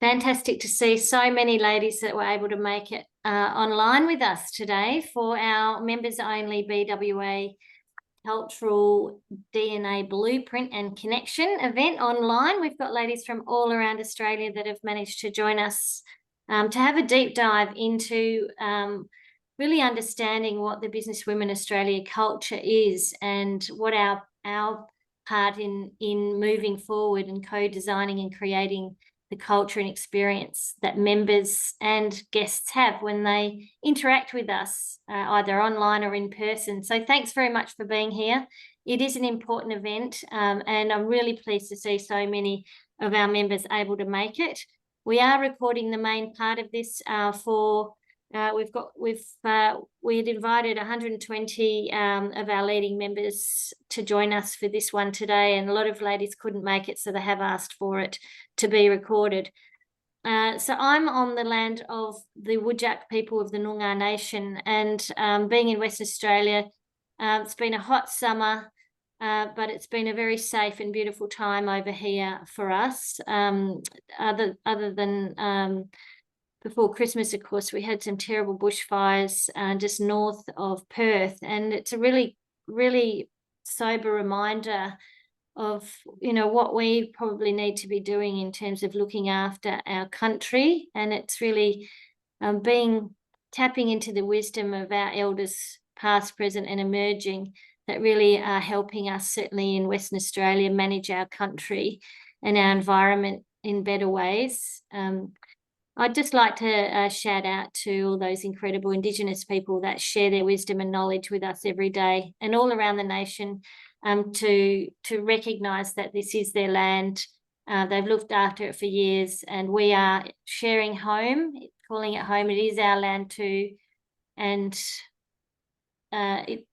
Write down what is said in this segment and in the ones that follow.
Fantastic to see so many ladies that were able to make it online with us today for our members-only BWA Cultural DNA Blueprint and Connection event online. We've got ladies from all around Australia that have managed to join us to have a deep dive into really understanding what the Business Women Australia culture is and what our part in moving forward and co-designing and creating the culture and experience that members and guests have when they interact with us, either online or in person. So thanks very much for being here. It is an important event, and I'm really pleased to see so many of our members able to make it. We are recording the main part of this we had invited 120 of our leading members to join us for this one today, and a lot of ladies couldn't make it, so they have asked for it to be recorded. So I'm on the land of the Whadjuk people of the Noongar Nation, and being in Western Australia, it's been a hot summer, but it's been a very safe and beautiful time over here for us. Other than before Christmas, of course, we had some terrible bushfires just north of Perth, and it's a really, really sober reminder of, what we probably need to be doing in terms of looking after our country. And it's really tapping into the wisdom of our elders, past, present, and emerging, that really are helping us, certainly in Western Australia, manage our country and our environment in better ways. I'd just like to shout out to all those incredible Indigenous people that share their wisdom and knowledge with us every day and all around the nation, to recognise that this is their land. They've looked after it for years, and we are sharing home, calling it home. It is our land too, and it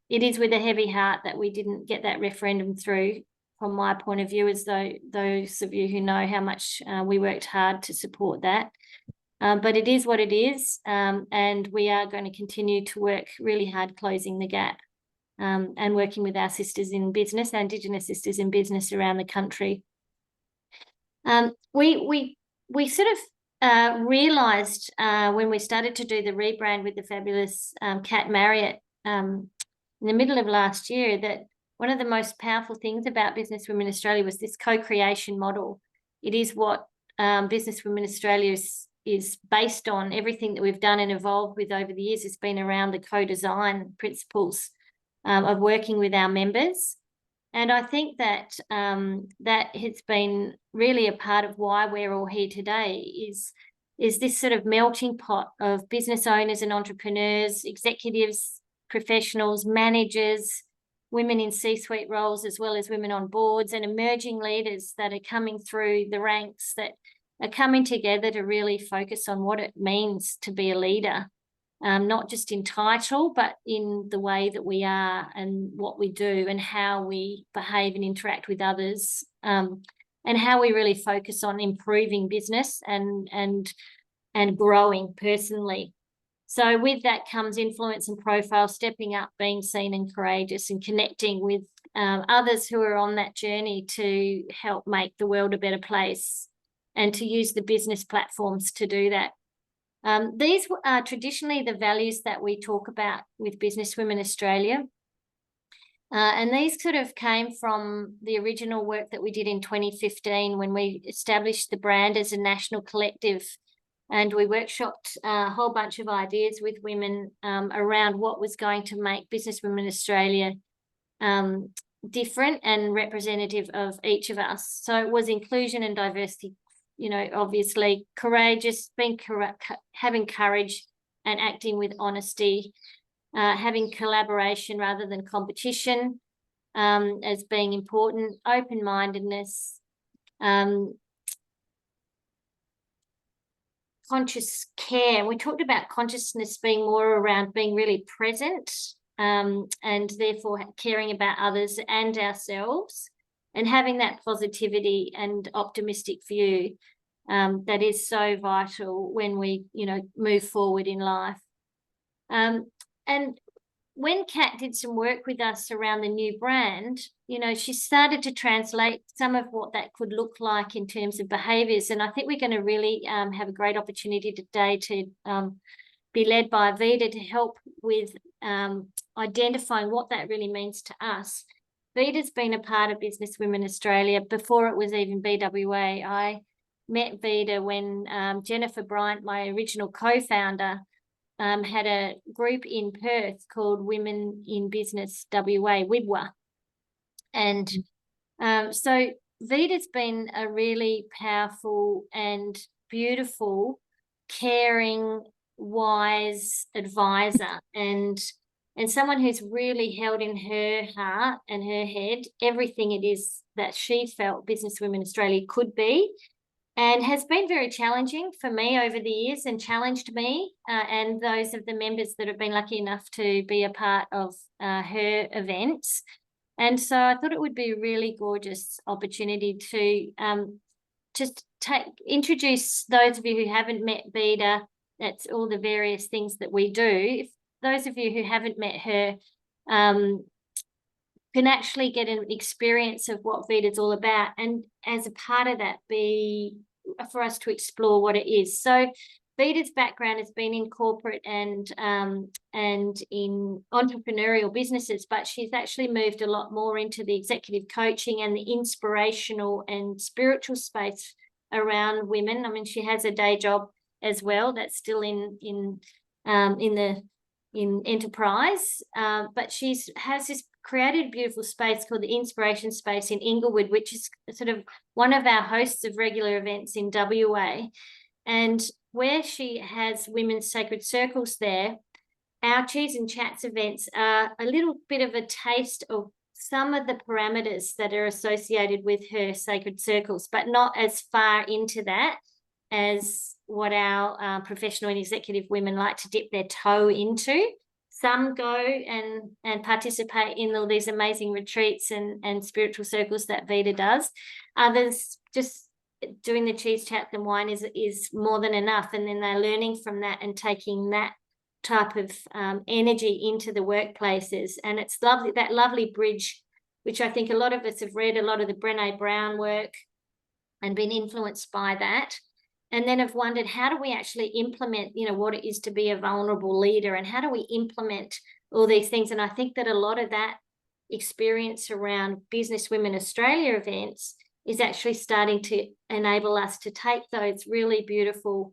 is with a heavy heart that we didn't get that referendum through. From my point of view, as though those of you who know how much we worked hard to support that. But it is what it is, and we are going to continue to work really hard closing the gap, and working with our sisters in business, our Indigenous sisters in business around the country. We sort of realised when we started to do the rebrand with the fabulous Kat Marriott in the middle of last year, that one of the most powerful things about Business Women Australia was this co-creation model. It is what Business Women Australia is based on. Everything that we've done and evolved with over the years has been around the co-design principles of working with our members. And I think that that has been really a part of why we're all here today, is this sort of melting pot of business owners and entrepreneurs, executives, professionals, managers, women in C-suite roles, as well as women on boards, and emerging leaders that are coming through the ranks, that are coming together to really focus on what it means to be a leader, not just in title, but in the way that we are and what we do and how we behave and interact with others, and how we really focus on improving business and growing personally. So with that comes influence and profile, stepping up, being seen and courageous, and connecting with others who are on that journey to help make the world a better place, and to use the business platforms to do that. These are traditionally the values that we talk about with Business Women Australia. And these sort of came from the original work that we did in 2015, when we established the brand as a national collective. And we workshopped a whole bunch of ideas with women around what was going to make Business Women Australia different and representative of each of us. So it was inclusion and diversity, obviously courageous, having courage and acting with honesty, having collaboration rather than competition as being important, open-mindedness, conscious care. We talked about consciousness being more around being really present, and therefore caring about others and ourselves, and having that positivity and optimistic view that is so vital when we, move forward in life. And when Kat did some work with us around the new brand, you know, she started to translate some of what that could look like in terms of behaviours. And I think we're going to really have a great opportunity today to be led by Vida to help with identifying what that really means to us. Vida's been a part of Business Women Australia before it was even BWA. I met Vida when Jennifer Bryant, my original co-founder, had a group in Perth called Women in Business WA, WIBWA. And so Vida's been a really powerful and beautiful, caring, wise advisor, and someone who's really held in her heart and her head everything it is that she felt Business Women Australia could be, and has been very challenging for me over the years, and challenged me and those of the members that have been lucky enough to be a part of her events. And so I thought it would be a really gorgeous opportunity to just introduce those of you who haven't met Vida. That's all the various things that we do. If those of you who haven't met her can actually get an experience of what Vida's all about, and as a part of that, be for us to explore what it is. So Vida's background has been in corporate and in entrepreneurial businesses, but she's actually moved a lot more into the executive coaching and the inspirational and spiritual space around women. I mean, she has a day job as well that's still in enterprise, but has this created a beautiful space called the Inspiration Space in Inglewood, which is sort of one of our hosts of regular events in WA. And where she has women's sacred circles there, our Cheese and Chats events are a little bit of a taste of some of the parameters that are associated with her sacred circles, but not as far into that as what our professional and executive women like to dip their toe into. Some go and participate in all these amazing retreats and spiritual circles that Vida does. Others just doing the cheese, chats and wine is more than enough, and then they're learning from that and taking that type of energy into the workplaces. And it's lovely, that lovely bridge, which I think a lot of us have read a lot of the Brené Brown work and been influenced by that. And then I've wondered, how do we actually implement, you know, what it is to be a vulnerable leader, and how do we implement all these things? And I think that a lot of that experience around Business Women Australia events is actually starting to enable us to take those really beautiful,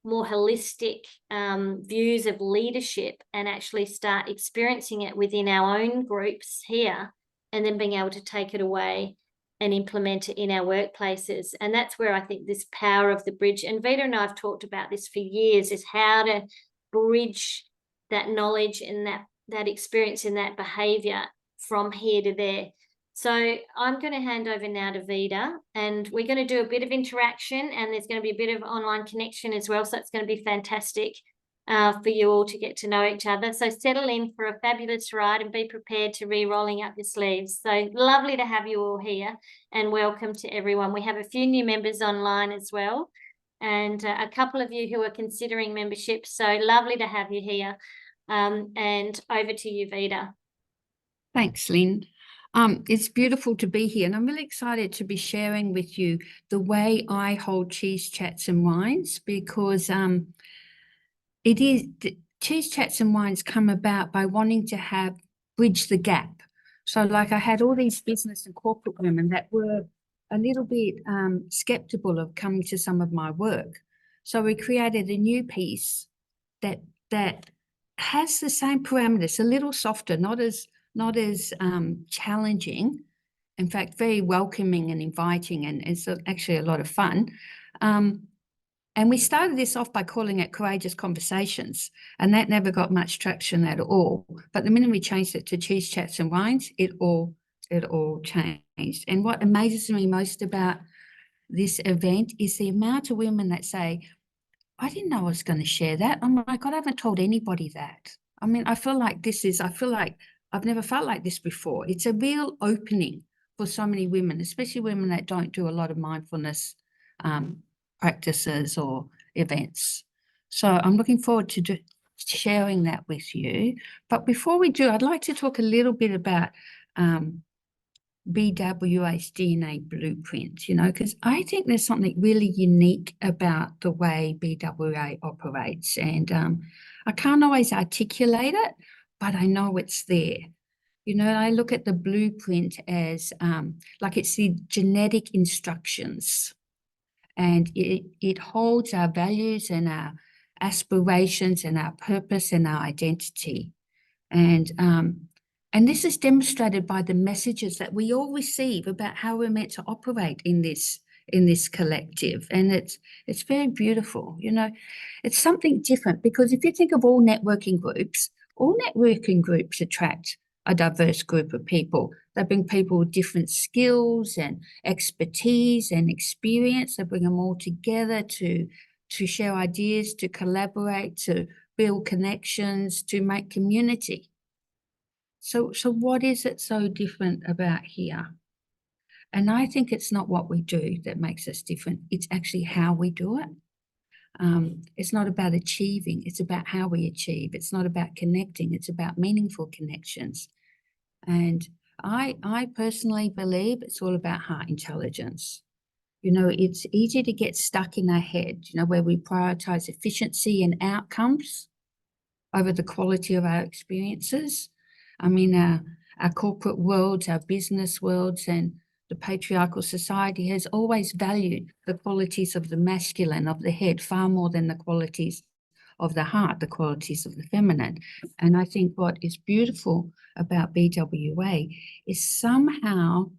more holistic views of leadership and actually start experiencing it within our own groups here, and then being able to take it away and implement it in our workplaces. And that's where I think this power of the bridge, and Vida and I have talked about this for years, is how to bridge that knowledge and that experience and that behaviour from here to there. So I'm going to hand over now to Vida, and we're going to do a bit of interaction, and there's going to be a bit of online connection as well. So it's going to be fantastic for you all to get to know each other. So settle in for a fabulous ride and be prepared to re-rolling up your sleeves. So lovely to have you all here, and welcome to everyone. We have a few new members online as well, and a couple of you who are considering membership. So lovely to have you here. And over to you, Vida. Thanks, Lynn. It's beautiful to be here, and I'm really excited to be sharing with you the way I hold cheese, chats and wines, because it is cheese, chats and wines come about by wanting to bridge the gap. So like I had all these business and corporate women that were a little bit skeptical of coming to some of my work. So we created a new piece that has the same parameters, a little softer, not as challenging, in fact, very welcoming and inviting, and it's actually a lot of fun. And we started this off by calling it Courageous Conversations, and that never got much traction at all. But the minute we changed it to Cheese, Chats and Wines, it all changed. And what amazes me most about this event is the amount of women that say, I didn't know I was going to share that. Oh my God, I haven't told anybody that. I mean, I feel like I've never felt like this before. It's a real opening for so many women, especially women that don't do a lot of mindfulness practices or events. So I'm looking forward to sharing that with you. But before we do, I'd like to talk a little bit about BWA's DNA blueprint, you know, because I think there's something really unique about the way BWA operates. And I can't always articulate it, but I know it's there. You know, I look at the blueprint as like it's the genetic instructions, and it holds our values and our aspirations and our purpose and our identity. And this is demonstrated by the messages that we all receive about how we're meant to operate in this collective. And it's very beautiful. You know, it's something different, because if you think of all networking groups attract a diverse group of people. They bring people with different skills and expertise and experience. They bring them all together to share ideas, to collaborate, to build connections, to make community. So what is it so different about here? And I think it's not what we do that makes us different. It's actually how we do it. It's not about achieving. It's about how we achieve. It's not about connecting. It's about meaningful connections. And I personally believe it's all about heart intelligence. You know, it's easy to get stuck in our head, you know, where we prioritize efficiency and outcomes over the quality of our experiences. I mean, our corporate worlds, our business worlds, and the patriarchal society has always valued the qualities of the masculine, of the head, far more than the qualities of the heart, the qualities of the feminine. And I think what is beautiful about BWA is somehow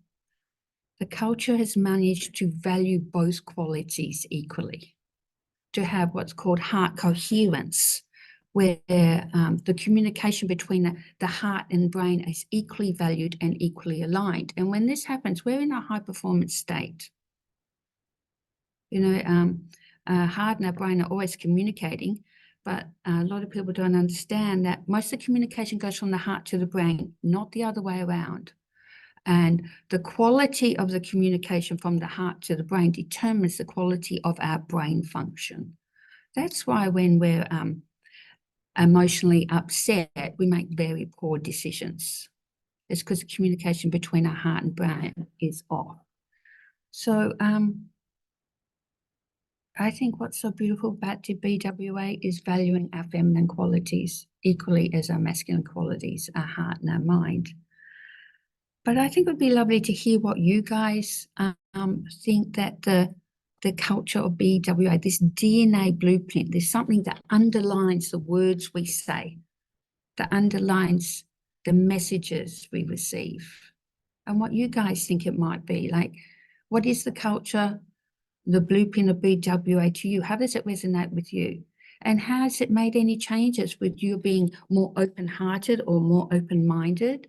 the culture has managed to value both qualities equally, to have what's called heart coherence, where the communication between the heart and brain is equally valued and equally aligned. And when this happens, we're in a high performance state. You know, our heart and our brain are always communicating, but a lot of people don't understand that most of the communication goes from the heart to the brain, not the other way around. And the quality of the communication from the heart to the brain determines the quality of our brain function. That's why when we're emotionally upset, we make very poor decisions. It's because the communication between our heart and brain is off. So I think what's so beautiful about the BWA is valuing our feminine qualities equally as our masculine qualities, our heart and our mind. But I think it would be lovely to hear what you guys think that the culture of BWA, this DNA blueprint, there's something that underlines the words we say, that underlines the messages we receive, and what you guys think it might be. Like, what is the culture, the blueprint of BWA to you? How does it resonate with you? And has it made any changes with you being more open-hearted or more open-minded?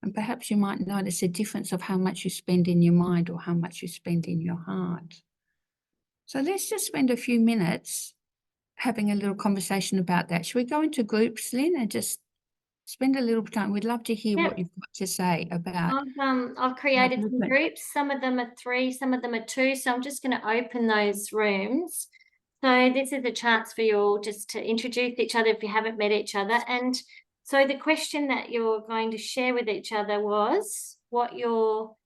And perhaps you might notice a difference of how much you spend in your mind or how much you spend in your heart. So let's just spend a few minutes having a little conversation about that. Should we go into groups, Lynn, and just spend a little time? We'd love to hear what you've got to say about. I've created some groups. Some of them are 3, some of them are 2. So I'm just going to open those rooms. So this is a chance for you all just to introduce each other if you haven't met each other. And so the question that you're going to share with each other was what your...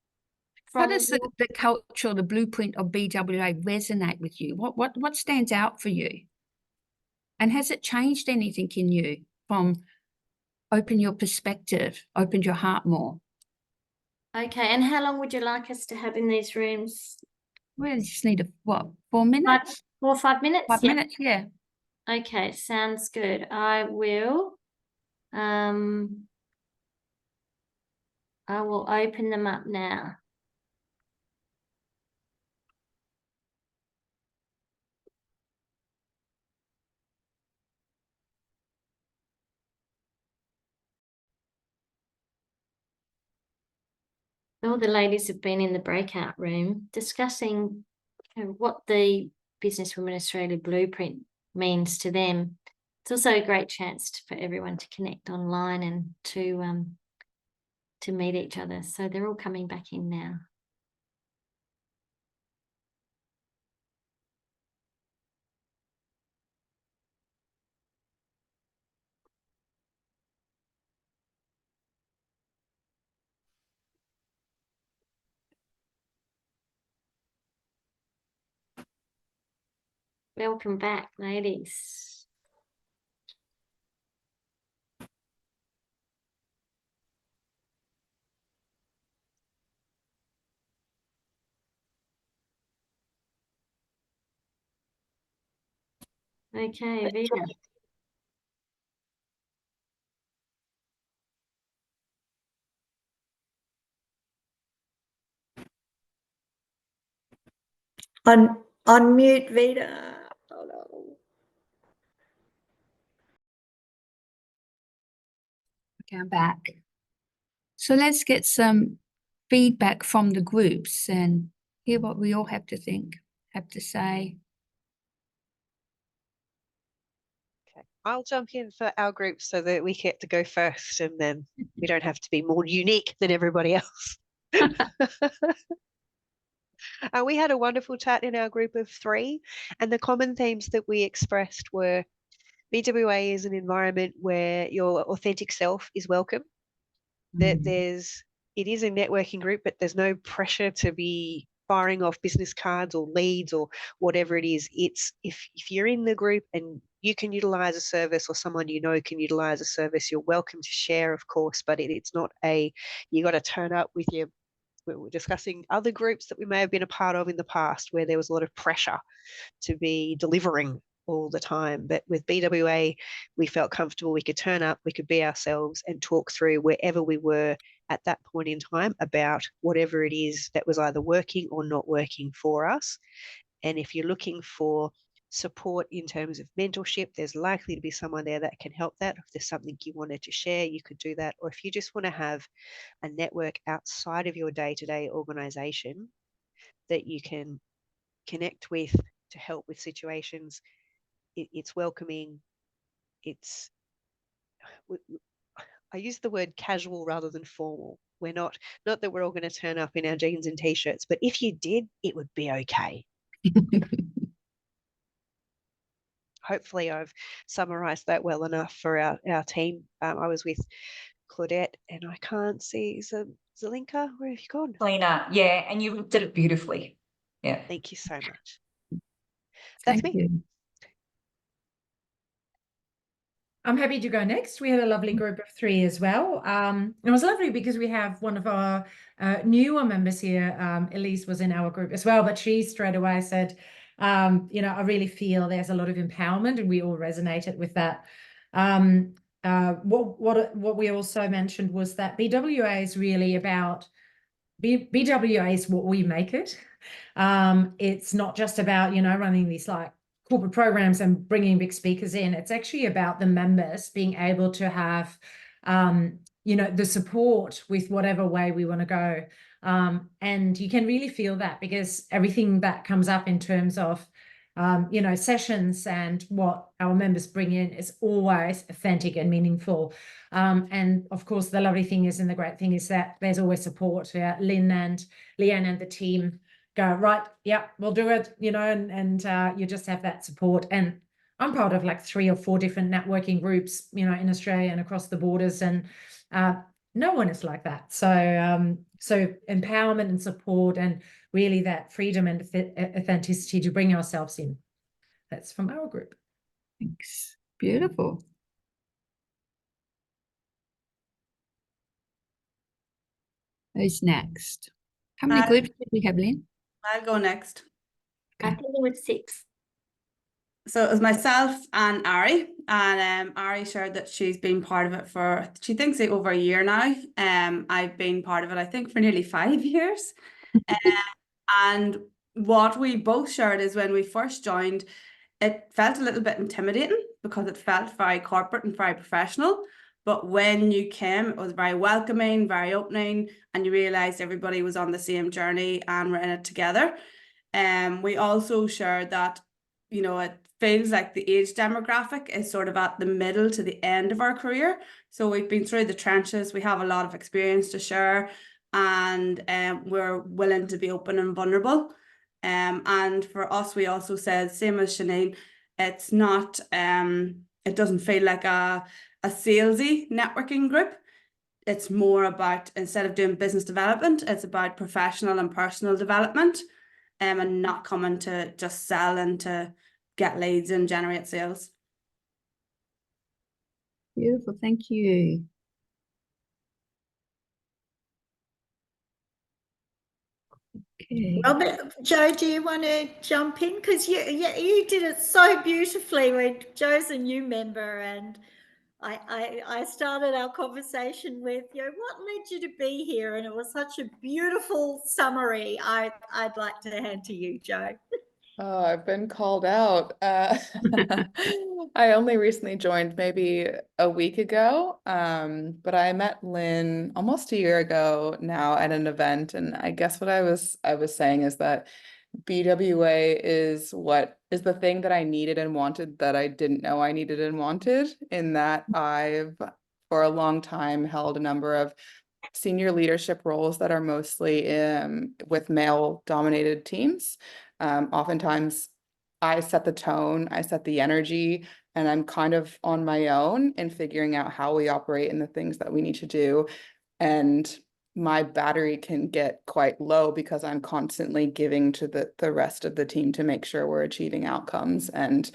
How does the culture, the blueprint of BWA resonate with you? What stands out for you? And has it changed anything in you from open your perspective, opened your heart more? Okay, and how long would you like us to have in these rooms? We just need 4 minutes? 4 or 5 minutes? 5 minutes, yeah. Okay, sounds good. I will open them up now. All the ladies have been in the breakout room discussing what the Business Women Australia blueprint means to them. It's also a great chance for everyone to connect online and to meet each other. So they're all coming back in now. Welcome back, ladies. Okay, Vida. Unmute Vida. Oh, no. Okay, I'm back. So let's get some feedback from the groups and hear what we all have to think, have to say. Okay. I'll jump in for our group so that we get to go first, and then we don't have to be more unique than everybody else. We had a wonderful chat in our group of 3, and the common themes that we expressed were BWA is an environment where your authentic self is welcome, that it is a networking group, but there's no pressure to be firing off business cards or leads or whatever it is. It's if you're in the group and you can utilize a service, or someone you know can utilize a service, you're welcome to share, of course, but it's not you got to turn up with your. We're discussing other groups that we may have been a part of in the past where there was a lot of pressure to be delivering all the time. But with BWA, we felt comfortable. We could turn up, we could be ourselves and talk through wherever we were at that point in time about whatever it is that was either working or not working for us. And if you're looking for support in terms of mentorship, there's likely to be someone there that can help that. If there's something you wanted to share, you could do that. Or if you just want to have a network outside of your day-to-day organization that you can connect with to help with situations, it's welcoming. I use the word casual rather than formal. We're not that we're all going to turn up in our jeans and t-shirts, but if you did, it would be okay. Hopefully I've summarized that well enough for our team. I was with Claudette, and I can't see Zelinka. Where have you gone? Lena, yeah, and you did it beautifully. Yeah. Thank you so much. Thank That's me. you. I'm happy to go next. We had a lovely group of 3 as well. It was lovely because we have one of our newer members here. Elise was in our group as well, but she straight away said, I really feel there's a lot of empowerment, and we all resonated with that. What we also mentioned was that BWA is really about BWA is what we make it. It's not just about, running these like corporate programs and bringing big speakers in. It's actually about the members being able to have, the support with whatever way we want to go. And you can really feel that because everything that comes up in terms of, sessions and what our members bring in is always authentic and meaningful. And of course, the lovely thing is, and the great thing is that there's always support. Lynn and Leanne and the team go, right, yeah, we'll do it, and you just have that support. And I'm part of like 3 or 4 different networking groups, in Australia and across the borders, and no one is like that. So empowerment and support, and really that freedom and authenticity to bring ourselves in. That's from our group. Thanks. Beautiful. Who's next? How many groups did we have, Lynn? I'll go next. I think it was 6. So it was myself and Ari, and Ari shared that she's been part of it for, she thinks over a year now. I've been part of it, I think, for nearly 5 years. And what we both shared is when we first joined, it felt a little bit intimidating because it felt very corporate and very professional. But when you came, it was very welcoming, very opening, and you realized everybody was on the same journey and we're in it together. We also shared that, it feels like the age demographic is sort of at the middle to the end of our career. So we've been through the trenches, we have a lot of experience to share, and we're willing to be open and vulnerable. And for us, we also said, same as Sinead, it's not, it doesn't feel like a salesy networking group. It's more about, instead of doing business development, it's about professional and personal development, and not coming to just sell and to get leads and generate sales. Beautiful. Thank you. Okay. Well, Joe, do you want to jump in? Because you did it so beautifully when Joe's a new member, and I started our conversation with, what led you to be here? And it was such a beautiful summary. I'd like to hand to you, Joe. Oh, I've been called out. I only recently joined maybe a week ago, but I met Lynn almost a year ago now at an event, and I guess what I was saying is that BWA is the thing that I needed and wanted that I didn't know I needed and wanted, in that I've for a long time held a number of senior leadership roles that are mostly with male-dominated teams. Oftentimes I set the tone, I set the energy, and I'm kind of on my own in figuring out how we operate and the things that we need to do. And my battery can get quite low because I'm constantly giving to the rest of the team to make sure we're achieving outcomes. And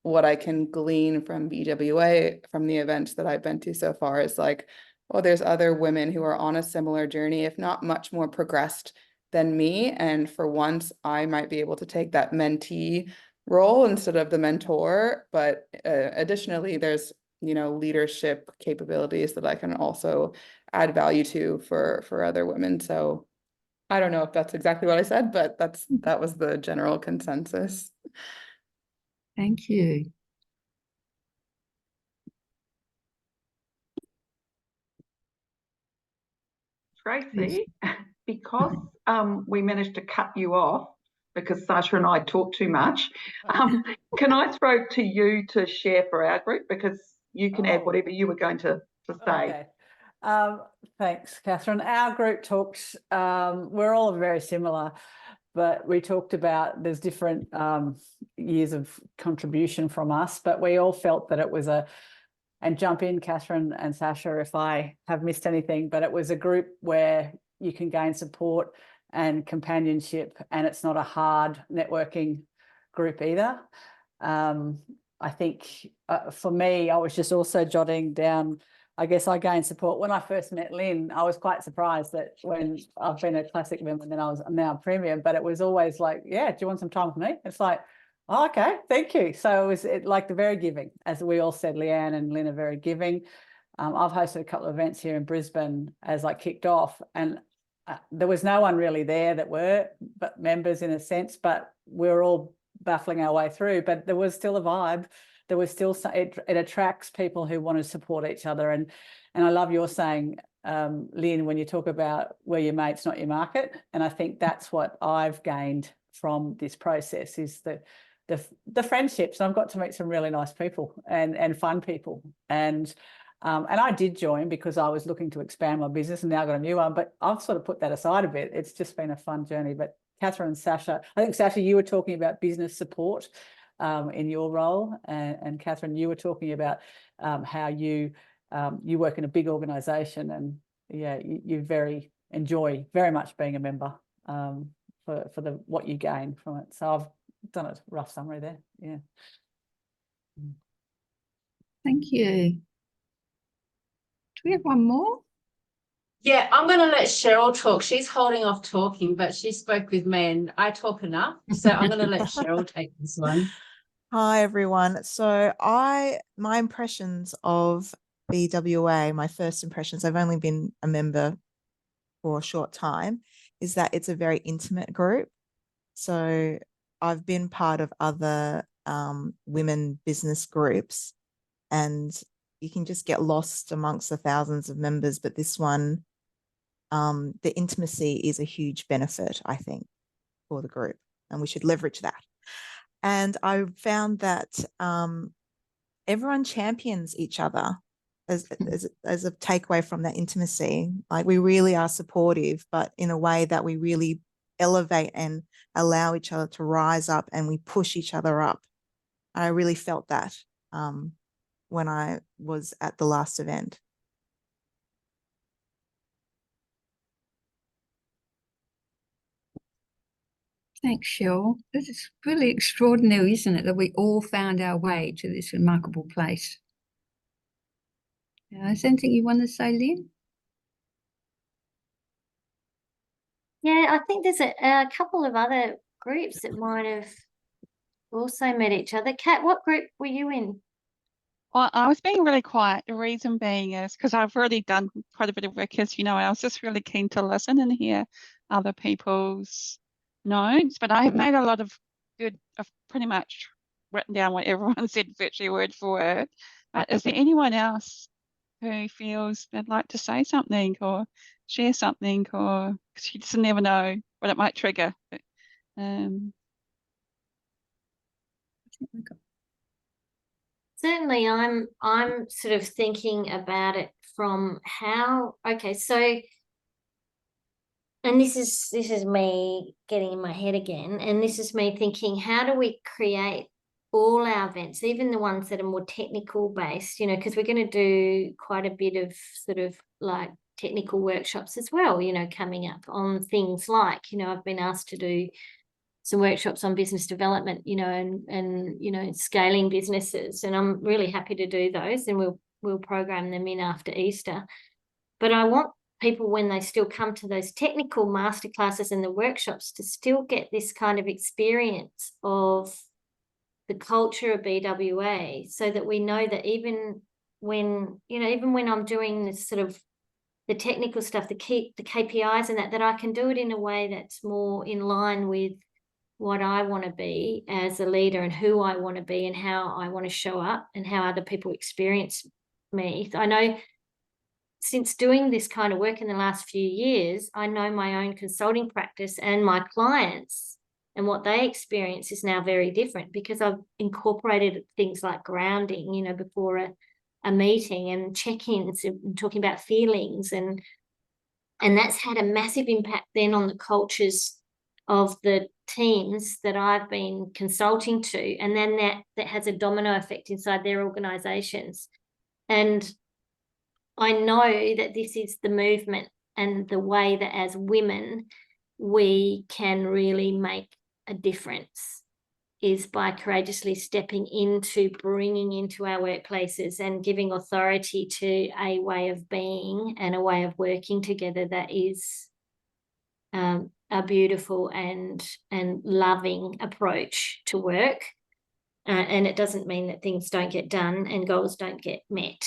what I can glean from BWA, from the events that I've been to so far, is like, well, there's other women who are on a similar journey, if not much more progressed than me. And for once, I might be able to take that mentee role instead of the mentor. But additionally, there's, leadership capabilities that I can also add value to for other women. So I don't know if that's exactly what I said, but that was the general consensus. Thank you. Tracy, because we managed to cut you off because Sasha and I talk too much, can I throw to you to share for our group, because you can add whatever you were going to say. Okay. Thanks, Catherine. Our group talks, we're all very similar, but we talked about there's different years of contribution from us, but we all felt that it was and jump in, Catherine and Sasha, if I have missed anything, but it was a group where you can gain support and companionship, and it's not a hard networking group either. I think for me, I was just also jotting down, I guess I gained support. When I first met Lynn, I was quite surprised that when I've been a classic member and then I'm now a premium, but it was always like, yeah, do you want some time with me? It's like, oh, okay, thank you. So it was like the very giving, as we all said, Leanne and Lynn are very giving. I've hosted a couple of events here in Brisbane as I kicked off, and there was no one really there that were but members in a sense, but we were all baffling our way through, but there was still a vibe. There was still, it attracts people who want to support each other. And I love your saying, Lynn, when you talk about we're your mates, not your market. And I think that's what I've gained from this process, is the friendships. And I've got to meet some really nice people and fun people. And I did join because I was looking to expand my business, and now I've got a new one, but I've sort of put that aside a bit. It's just been a fun journey. But Catherine and Sasha, I think, Sasha, you were talking about business support in your role, and Catherine, you were talking about how you work in a big organisation, and yeah, you enjoy very much being a member for what you gain from it. So I've done a rough summary there. Yeah. Thank you. Do we have one more? Yeah, I'm going to let Cheryl talk. She's holding off talking, but she spoke with me and I talk enough. So I'm going to let Cheryl take this one. Hi, everyone. So my impressions of BWA, my first impressions, I've only been a member for a short time, is that it's a very intimate group. So I've been part of other women business groups, and you can just get lost amongst the thousands of members, but this one, the intimacy is a huge benefit, I think, for the group, and we should leverage that. And I found that everyone champions each other as a takeaway from that intimacy. Like, we really are supportive, but in a way that we really elevate and allow each other to rise up, and we push each other up. I really felt that when I was at the last event. Thanks, Cheryl. This is really extraordinary, isn't it, that we all found our way to this remarkable place. Is there anything you want to say, Lynn? Yeah, I think there's a couple of other groups that might have also met each other. Kat, what group were you in? Well, I was being really quiet. The reason being is because I've already done quite a bit of work, as you know, I was just really keen to listen and hear other people's notes. But I have made a lot of I've pretty much written down what everyone said virtually word for word. But is there anyone else who feels they'd like to say something or share something, or because you just never know what it might trigger? But, Certainly, I'm sort of thinking about it from how, okay, so, and this is me getting in my head again, and this is me thinking, how do we create all our events, even the ones that are more technical based, you know, because we're going to do quite a bit of sort of like technical workshops as well, you know, coming up on things like, you know, I've been asked to do some workshops on business development, you know, and you know, scaling businesses, and I'm really happy to do those, and we'll program them in after Easter. But I want people, when they still come to those technical masterclasses and the workshops, to still get this kind of experience of the culture of BWA, so that we know that even when, you know, even when I'm doing this sort of the technical stuff, the KPIs and that I can do it in a way that's more in line with what I want to be as a leader and who I want to be and how I want to show up and how other people experience me. I know since doing this kind of work in the last few years, I know my own consulting practice and my clients and what they experience is now very different, because I've incorporated things like grounding, you know, before a meeting, and check-ins and talking about feelings, and that's had a massive impact then on the cultures of the teams that I've been consulting to, and then that has a domino effect inside their organizations. And I know that this is the movement and the way that as women we can really make a difference, is by courageously stepping into bringing into our workplaces and giving authority to a way of being and a way of working together that is a beautiful and loving approach to work. And it doesn't mean that things don't get done and goals don't get met.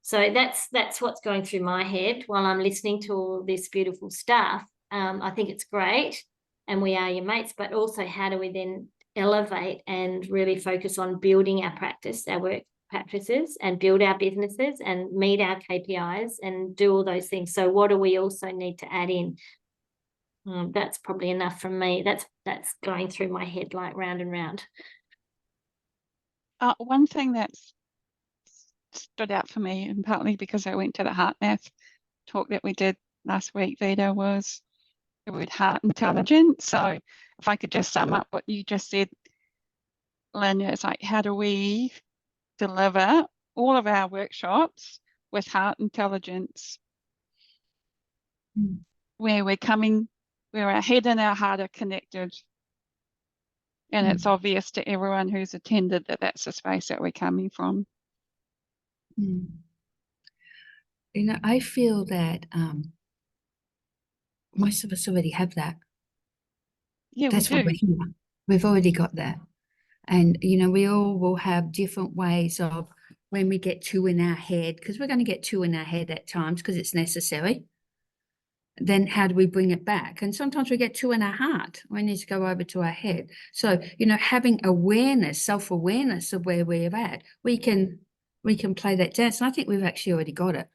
So that's what's going through my head while I'm listening to all this beautiful stuff. I think it's great, and we are your mates, but also how do we then elevate and really focus on building our practice, our work practices, and build our businesses and meet our KPIs and do all those things. So what do we also need to add in? That's probably enough from me. That's going through my head like round and round. One thing that's stood out for me, and partly because I went to the heart math talk that we did last week, Vida, was the word heart intelligence. So if I could just sum up what you just said, Lynn, it's like, how do we deliver all of our workshops with heart intelligence, where our head and our heart are connected, and it's obvious to everyone who's attended that that's the space that we're coming from. You know, I feel that most of us already have that. Yeah, that's we why do. we're here. We've already got that. And, you know, we all will have different ways of when we get two in our head, because we're going to get two in our head at times because it's necessary. Then how do we bring it back? And sometimes we get two in our heart. We need to go over to our head. So, you know, having awareness, self-awareness of where we're at, we can play that dance. And I think we've actually already got it.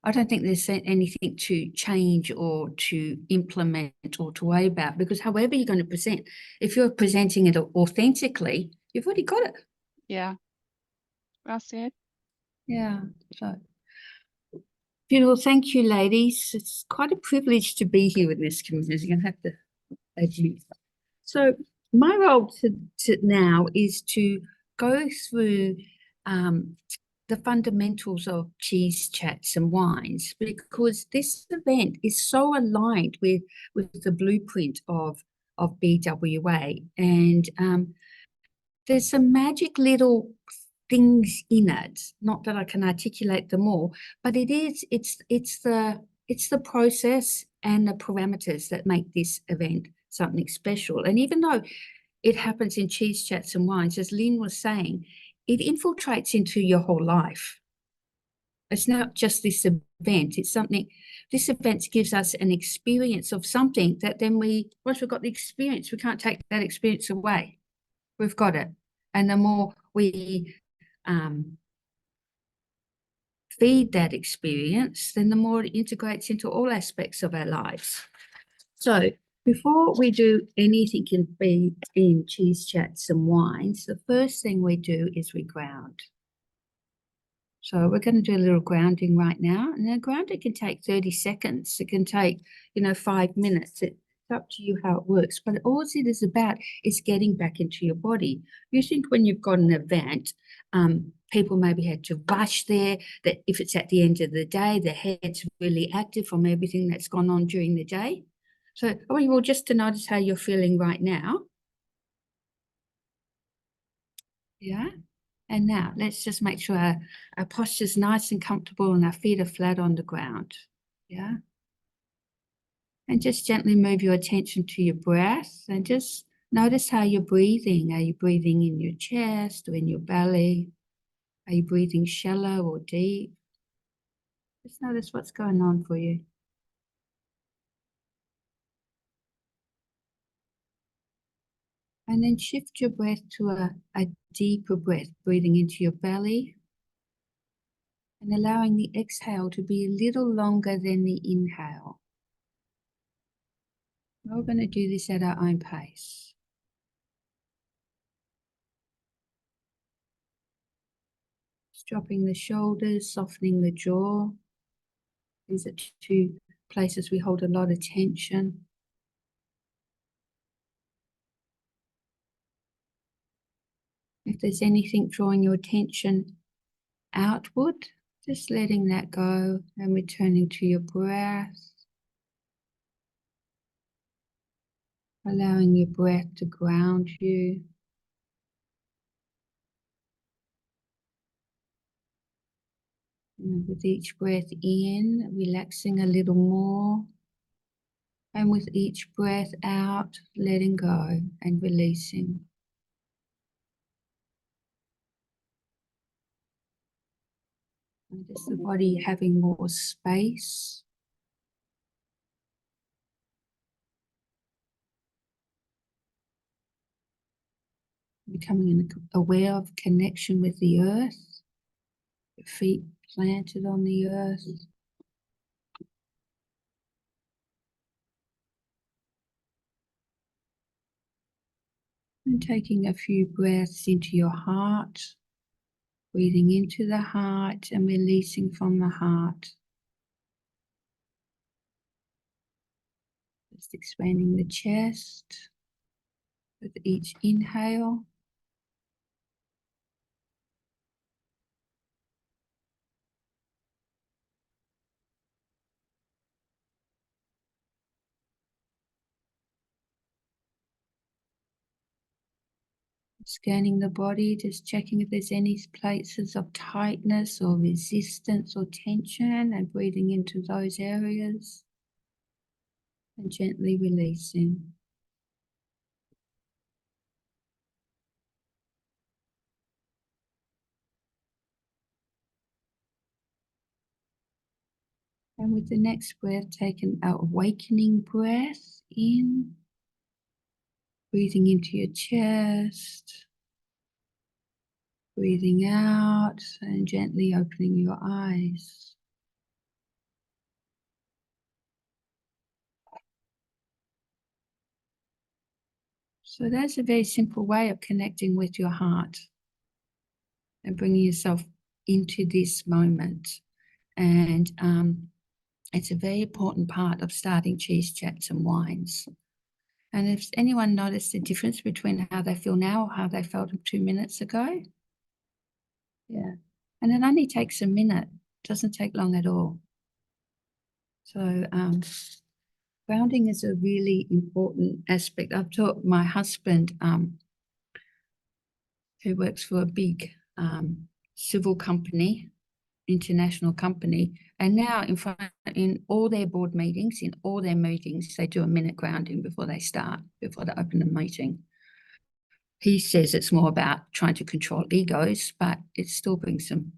I don't think there's anything to change or to implement or to worry about, because however you're going to present, if you're presenting it authentically, you've already got it. Yeah. Well said. Yeah. So, beautiful. Thank you, ladies. It's quite a privilege to be here with this community. You're going to have to admit. So my role to now is to go through the fundamentals of cheese chats and wines, because this event is so aligned with the blueprint of of BWA. And there's some magic little things in it. Not that I can articulate them all, but it's the process and the parameters that make this event something special. And even though it happens in Cheese Chats and Wines, as Lynn was saying, it infiltrates into your whole life. It's not just this event, it's something, this event gives us an experience of something that then once we've got the experience, we can't take that experience away. We've got it. And the more we feed that experience, then the more it integrates into all aspects of our lives. So before we do anything in Cheese Chats and Wines, the first thing we do is we ground. So we're going to do a little grounding right now. And the grounding can take 30 seconds. It can take, 5 minutes. It's up to you how it works. But all it is about is getting back into your body. You think when you've got an event, people maybe had to rush there, that if it's at the end of the day, their head's really active from everything that's gone on during the day. So I want you all just to notice how you're feeling right now. Yeah. And now let's just make sure our posture is nice and comfortable and our feet are flat on the ground. Yeah. And just gently move your attention to your breath and just notice how you're breathing. Are you breathing in your chest or in your belly? Are you breathing shallow or deep? Just notice what's going on for you. And then shift your breath to a deeper breath, breathing into your belly and allowing the exhale to be a little longer than the inhale. We're going to do this at our own pace. Just dropping the shoulders, softening the jaw. These are two places we hold a lot of tension. If there's anything drawing your attention outward, just letting that go and returning to your breath. Allowing your breath to ground you. And with each breath in, relaxing a little more. And with each breath out, letting go and releasing. And just the body having more space. Becoming aware of connection with the earth. Your feet planted on the earth. And taking a few breaths into your heart. Breathing into the heart and releasing from the heart. Just expanding the chest with each inhale. Scanning the body, just checking if there's any places of tightness or resistance or tension and breathing into those areas and gently releasing. And with the next breath, take an awakening breath in, breathing into your chest. Breathing out and gently opening your eyes. So that's a very simple way of connecting with your heart and bringing yourself into this moment. And it's a very important part of starting Cheese Chats and Wines. And if anyone noticed the difference between how they feel now or how they felt 2 minutes ago? Yeah. And it only takes a minute. It doesn't take long at all. So Grounding is a really important aspect. I've taught my husband, who works for a big civil company, international company, and now in all their board meetings, they do a minute grounding before they open the meeting. He says it's more about trying to control egos, but it still brings them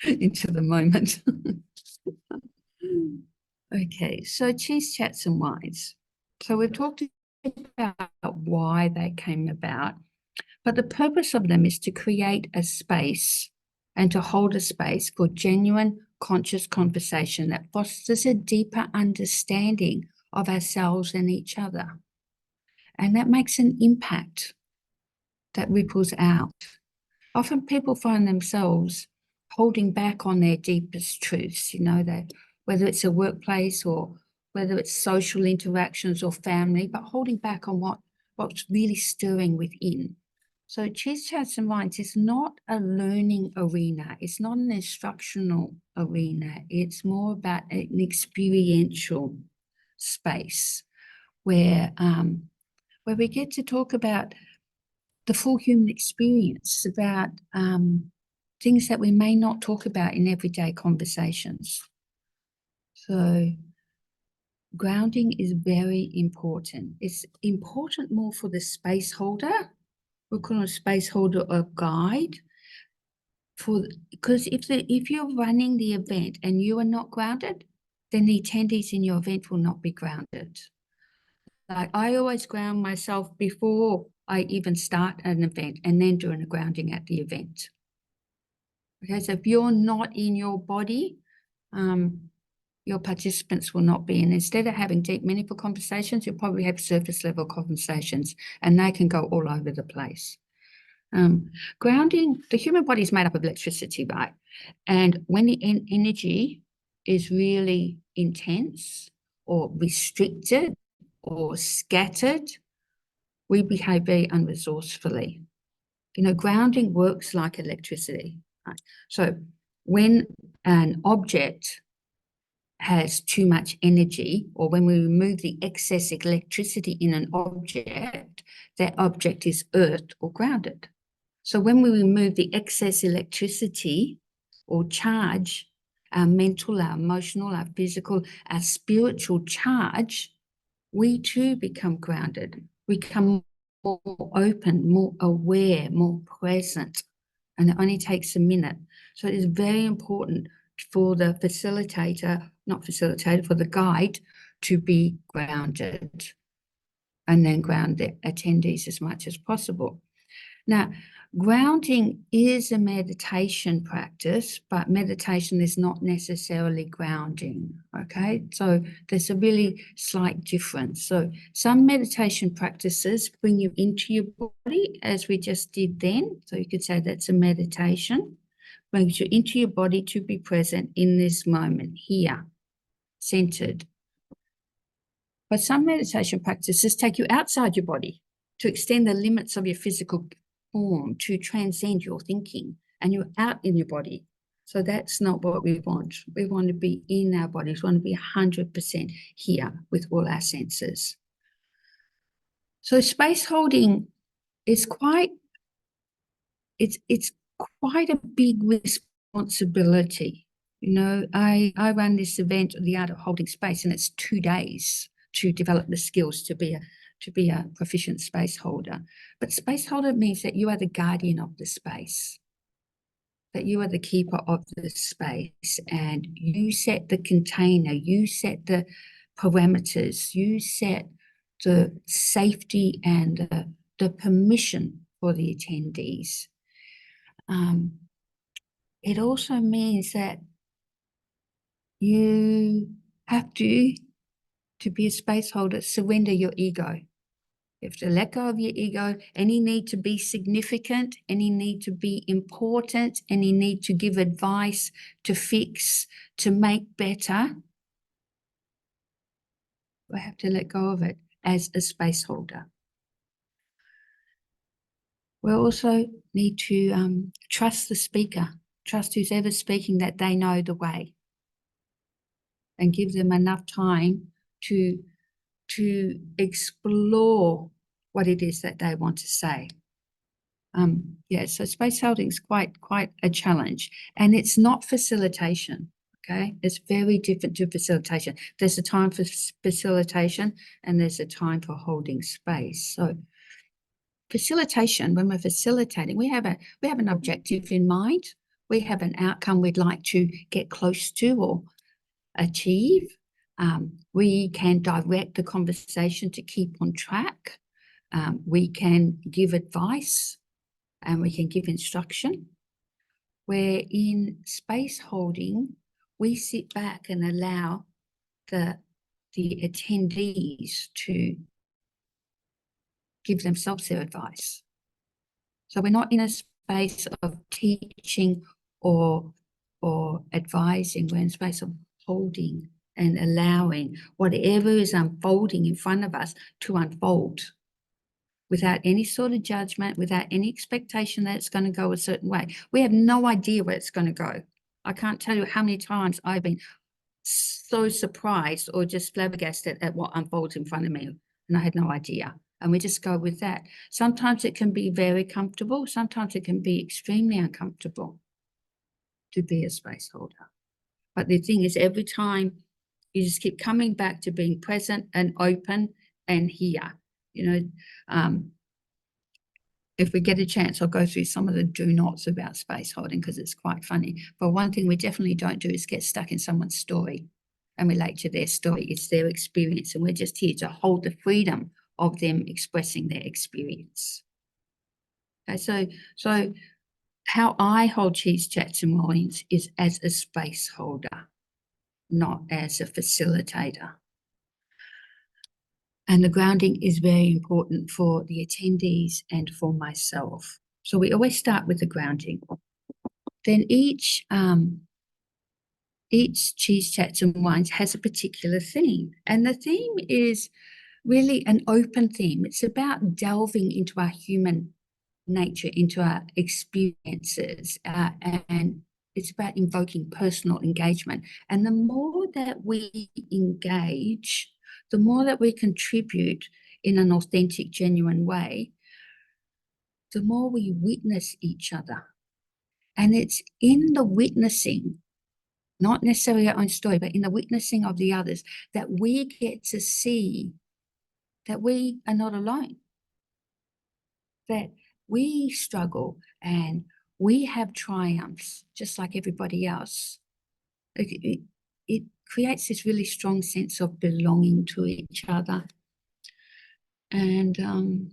into the moment. Okay, so cheese, chats and wines. So we've talked about why they came about, but the purpose of them is to create a space and to hold a space for genuine, conscious conversation that fosters a deeper understanding of ourselves and each other. And that makes an impact that ripples out. Often people find themselves holding back on their deepest truths, that whether it's a workplace or whether it's social interactions or family, but holding back on what's really stirring within. So Cheese, Chats and Wines is not a learning arena. It's not an instructional arena. It's more about an experiential space where we get to talk about the full human experience, about things that we may not talk about in everyday conversations. So grounding is very important. It's important more for the space holder. We call it a space holder or guide. Because if you're running the event and you are not grounded, then the attendees in your event will not be grounded. Like I always ground myself before I even start an event and then doing a grounding at the event. Okay, so if you're not in your body, your participants will not be. And instead of having deep, meaningful conversations, you'll probably have surface level conversations and they can go all over the place. Grounding, the human body is made up of electricity, right? And when the energy is really intense or restricted or scattered, we behave very unresourcefully. Grounding works like electricity. Right? So when an object has too much energy, or when we remove the excess electricity in an object, that object is earthed or grounded. So when we remove the excess electricity or charge, our mental, our emotional, our physical, our spiritual charge, we too become grounded. We become more open, more aware, more present. And it only takes a minute. So it is very important for the for the guide to be grounded and then ground the attendees as much as possible. Now, grounding is a meditation practice, but meditation is not necessarily grounding, okay? So there's a really slight difference. So some meditation practices bring you into your body, as we just did then. So you could say that's a meditation, brings you into your body to be present in this moment, here, centered. But some meditation practices take you outside your body to extend the limits of your physical form, to transcend your thinking, and you're out in your body. So that's not what we want. We want to be in our bodies. We want to be 100% here with all our senses. So space holding is quite a big responsibility. I run this event, The Art of Holding Space, and it's 2 days to develop the skills to be a proficient space holder. But space holder means that you are the guardian of the space, that you are the keeper of the space, and you set the container, you set the parameters, you set the safety and the permission for the attendees. It also means that you have to be a space holder, surrender your ego. You have to let go of your ego, any need to be significant, any need to be important, any need to give advice, to fix, to make better. We have to let go of it as a space holder. We also need to trust the speaker, trust who's ever speaking that they know the way, and give them enough time to to explore what it is that they want to say. Yeah, so space holding is quite a challenge, and it's not facilitation. Okay, it's very different to facilitation. There's a time for facilitation, and there's a time for holding space. So facilitation, when we're facilitating, we have an objective in mind. We have an outcome we'd like to get close to or achieve. We can direct the conversation to keep on track. We can give advice and we can give instruction. Where in space holding, we sit back and allow the attendees to give themselves their advice. So we're not in a space of teaching or advising. We're in a space of holding and allowing whatever is unfolding in front of us to unfold without any sort of judgment, without any expectation that it's going to go a certain way. We have no idea where it's going to go. I can't tell you how many times I've been so surprised or just flabbergasted at what unfolds in front of me, and I had no idea. And we just go with that. Sometimes it can be very comfortable. Sometimes it can be extremely uncomfortable to be a space holder. But the thing is, every time you just keep coming back to being present and open and here. You know, if we get a chance, I'll go through some of the do nots about space holding because it's quite funny. But one thing we definitely don't do is get stuck in someone's story and relate to their story. It's their experience, and we're just here to hold the freedom of them expressing their experience. Okay, so how I hold cheese chats and wines is as a space holder, not as a facilitator. And the grounding is very important for the attendees and for myself. So we always start with the grounding. Then each cheese chats and wines has a particular theme, and the theme is really an open theme. It's about delving into our human nature, into our experiences, and it's about invoking personal engagement. And the more that we engage, the more that we contribute in an authentic, genuine way, the more we witness each other. And it's in the witnessing, not necessarily our own story, but in the witnessing of the others, that we get to see that we are not alone, that we struggle and we have triumphs just like everybody else. It creates this really strong sense of belonging to each other. And I'm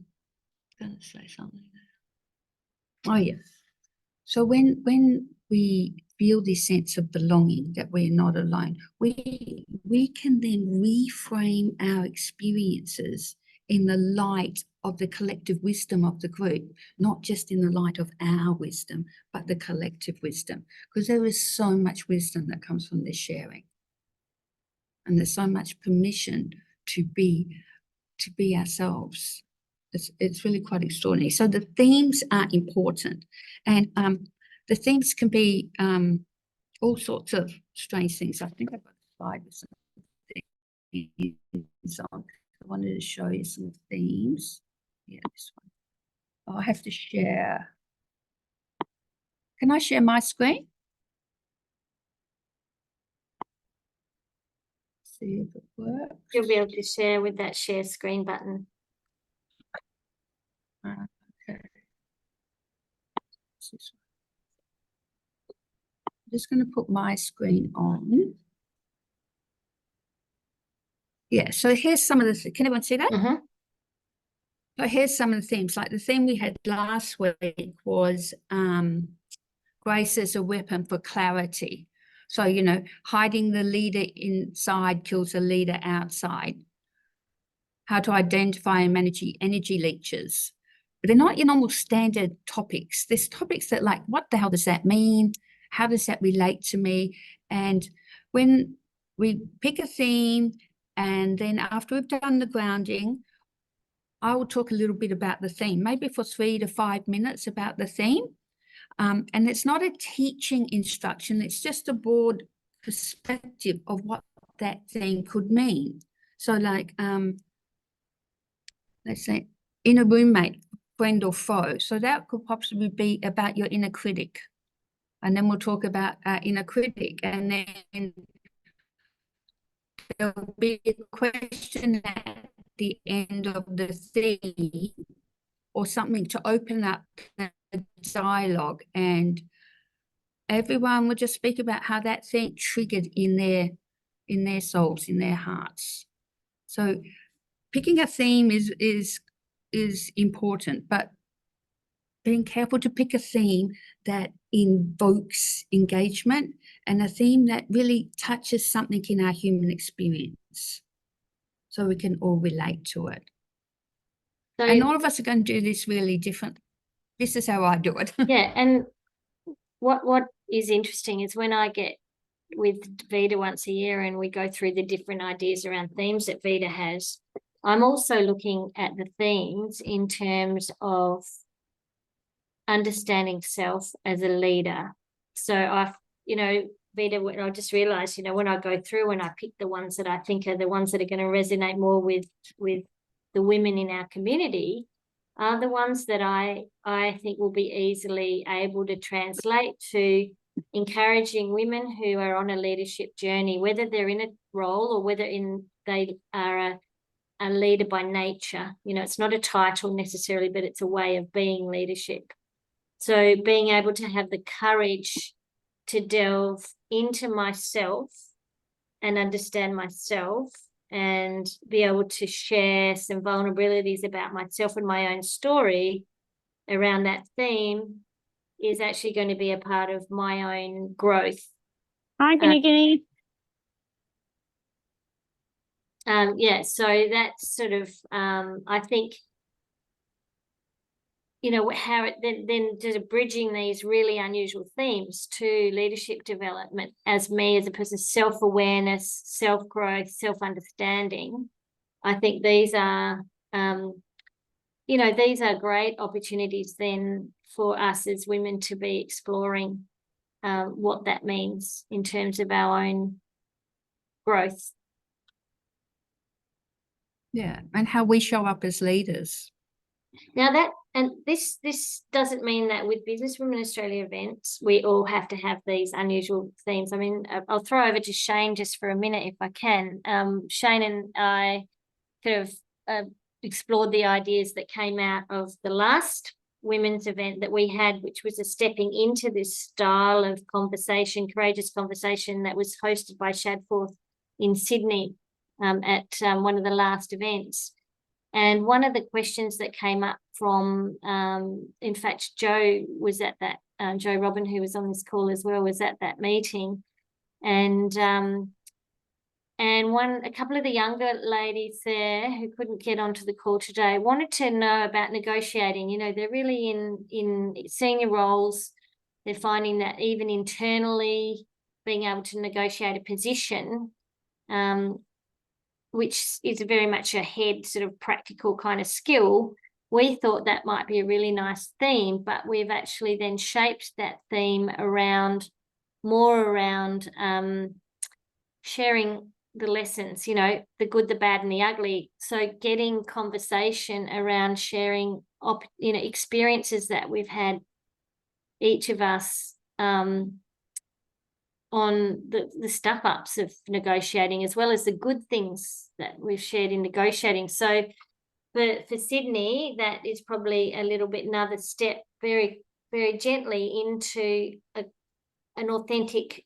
going to say something there. Oh, yeah. So when we feel this sense of belonging, that we're not alone, we can then reframe our experiences in the light of the collective wisdom of the group, not just in the light of our wisdom, but the collective wisdom, because there is so much wisdom that comes from this sharing. And there's so much permission to be ourselves. It's really quite extraordinary. So the themes are important, and the themes can be all sorts of strange things. I think I've got a slide with some things on. I wanted to show you some themes. Yeah, this one. Oh, I have to share. Can I share my screen? See if it works. You'll be able to share with that share screen button. Okay. I'm just going to put my screen on. Yeah, so here's some of the, can everyone see that? Mm-hmm. So here's some of the themes. Like the theme we had last week was grace as a weapon for clarity. So, you know, hiding the leader inside kills the leader outside. How to identify and manage energy leeches. But they're not your normal standard topics. There's topics that like, what the hell does that mean? How does that relate to me? And when we pick a theme, and then after we've done the grounding, I will talk a little bit about the theme, maybe for 3 to 5 minutes about the theme. And it's not a teaching instruction. It's just a broad perspective of what that theme could mean. So like, let's say inner roommate, friend or foe. So that could possibly be about your inner critic. And then we'll talk about our inner critic, and then there'll be a question at the end of the theme or something to open up a dialogue, and everyone will just speak about how that thing triggered in their souls, in their hearts. So picking a theme is important, but being careful to pick a theme that invokes engagement and a theme that really touches something in our human experience so we can all relate to it. So, and all of us are going to do this really different. This is how I do it. Yeah, and what is interesting is when I get with Vida once a year and we go through the different ideas around themes that Vida has, I'm also looking at the themes in terms of understanding self as a leader. So Vida, I just realized, when I go through and I pick the ones that I think are the ones that are going to resonate more with the women in our community, are the ones that I think will be easily able to translate to encouraging women who are on a leadership journey, whether they're in a role or whether they are a leader by nature. It's not a title necessarily, but it's a way of being leadership. So being able to have the courage to delve into myself and understand myself and be able to share some vulnerabilities about myself and my own story around that theme is actually going to be a part of my own growth. Hi, Guinea. So that's sort of, I think, how it then just bridging these really unusual themes to leadership development as me as a person, self-awareness, self-growth, self-understanding. I think these are, these are great opportunities then for us as women to be exploring what that means in terms of our own growth. Yeah, and how we show up as leaders. Now this doesn't mean that with Business Women Australia events, we all have to have these unusual themes. I mean, I'll throw over to Shane just for a minute if I can. Shane and I kind of explored the ideas that came out of the last women's event that we had, which was a stepping into this style of conversation, courageous conversation that was hosted by Shadforth in Sydney at one of the last events. And one of the questions that came up from, in fact, Joe was at that, Joe Robin, who was on this call as well, was at that meeting. And a couple of the younger ladies there who couldn't get onto the call today wanted to know about negotiating. They're really in senior roles. They're finding that even internally being able to negotiate a position, which is very much a head sort of practical kind of skill, we thought that might be a really nice theme, but we've actually then shaped that theme more around sharing the lessons, the good, the bad, and the ugly. So getting conversation around sharing, experiences that we've had, each of us, on the stuff-ups of negotiating, as well as the good things that we've shared in negotiating. So for Sydney, that is probably a little bit another step very, very gently into an authentic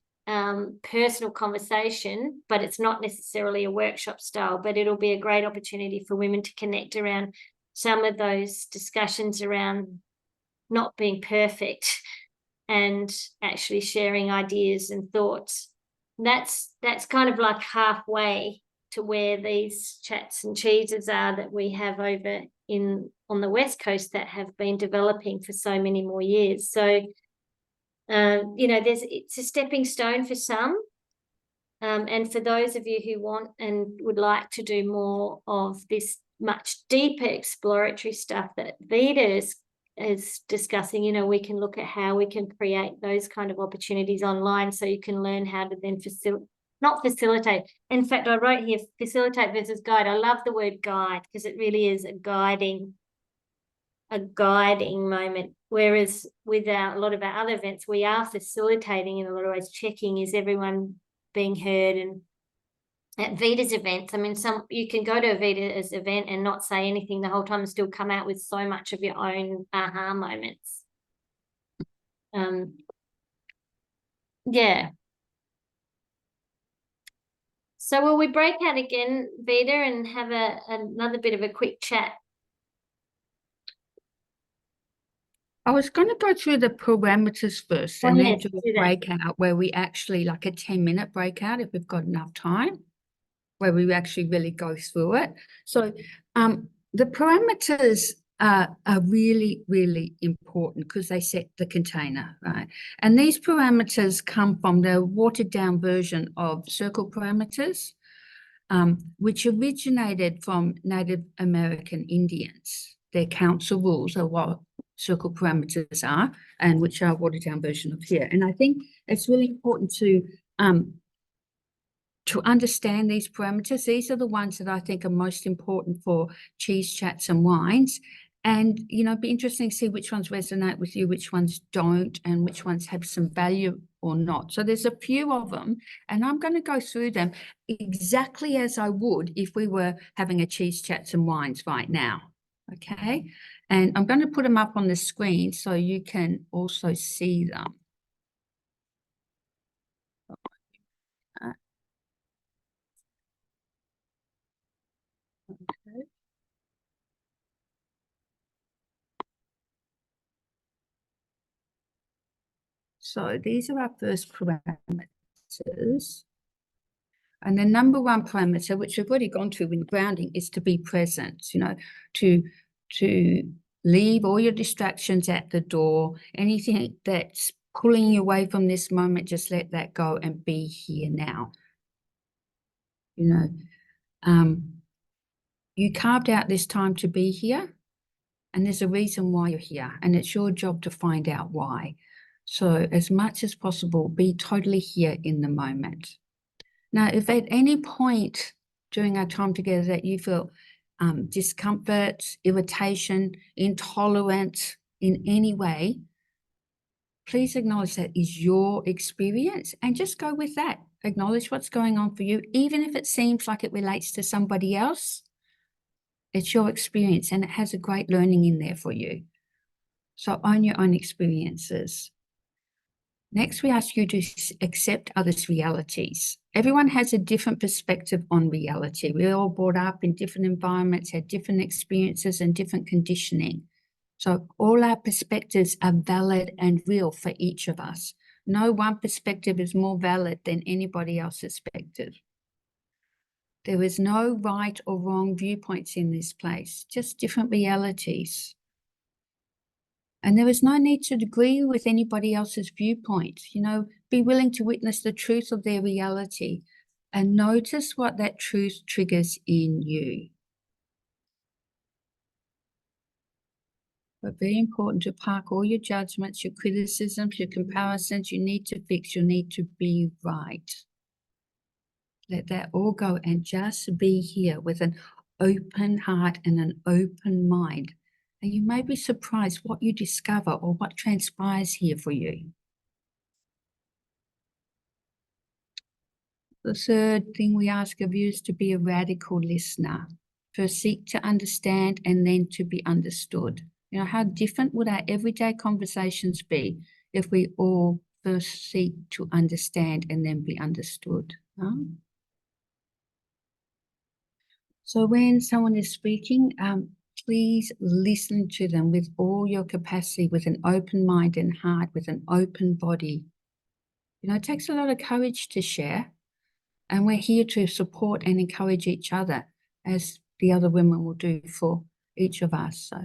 personal conversation, but it's not necessarily a workshop style, but it'll be a great opportunity for women to connect around some of those discussions around not being perfect and actually sharing ideas and thoughts. That's kind of like halfway to where these chats and cheeses are that we have over on the West Coast that have been developing for so many more years. So it's a stepping stone for some, and for those of you who want and would like to do more of this much deeper exploratory stuff that Vida is discussing, we can look at how we can create those kind of opportunities online, so you can learn how to then not facilitate. In fact, I wrote here facilitate versus guide. I love the word guide because it really is a guiding moment. Whereas with a lot of our other events, we are facilitating in a lot of ways, checking is everyone being heard. And at Vita's events, I mean, you can go to a Vita's event and not say anything the whole time and still come out with so much of your own aha moments. Yeah. So will we break out again, Vita, and have another bit of a quick chat? I was going to go through the parameters first and then do a breakout where we actually, like a 10-minute breakout if we've got enough time, where we actually really go through it. So the parameters are really, really important because they set the container, right? And these parameters come from the watered down version of circle parameters, which originated from Native American Indians. Their council rules are what circle parameters are, and which are watered down version of here. And I think it's really important to understand these parameters. These are the ones that I think are most important for cheese chats and wines. And, you know, it'd be interesting to see which ones resonate with you, which ones don't, and which ones have some value or not. So there's a few of them, and I'm going to go through them exactly as I would if we were having a cheese chats and wines right now. Okay. And I'm going to put them up on the screen so you can also see them. Okay. So these are our first parameters. And the number one parameter, which we've already gone through in grounding, is to be present, you know, to leave all your distractions at the door. Anything that's pulling you away from this moment, just let that go and be here now. You know, you carved out this time to be here, and there's a reason why you're here, and it's your job to find out why. So as much as possible, be totally here in the moment. Now, if at any point during our time together that you feel discomfort, irritation, intolerance in any way, please acknowledge that is your experience and just go with that. Acknowledge what's going on for you, even if it seems like it relates to somebody else. It's your experience and it has a great learning in there for you. So own your own experiences. Next, we ask you to accept others' realities. Everyone has a different perspective on reality. We're all brought up in different environments, had different experiences and different conditioning. So all our perspectives are valid and real for each of us. No one perspective is more valid than anybody else's perspective. There is no right or wrong viewpoints in this place, just different realities. And there is no need to agree with anybody else's viewpoint. You know, be willing to witness the truth of their reality and notice what that truth triggers in you. But very important to park all your judgments, your criticisms, your comparisons. You need to fix, you need to be right. Let that all go and just be here with an open heart and an open mind. And you may be surprised what you discover or what transpires here for you. The third thing we ask of you is to be a radical listener. First, seek to understand and then to be understood. You know, how different would our everyday conversations be if we all first seek to understand and then be understood? Huh? So when someone is speaking, please listen to them with all your capacity, with an open mind and heart, with an open body. You know, it takes a lot of courage to share, and we're here to support and encourage each other, as the other women will do for each of us. So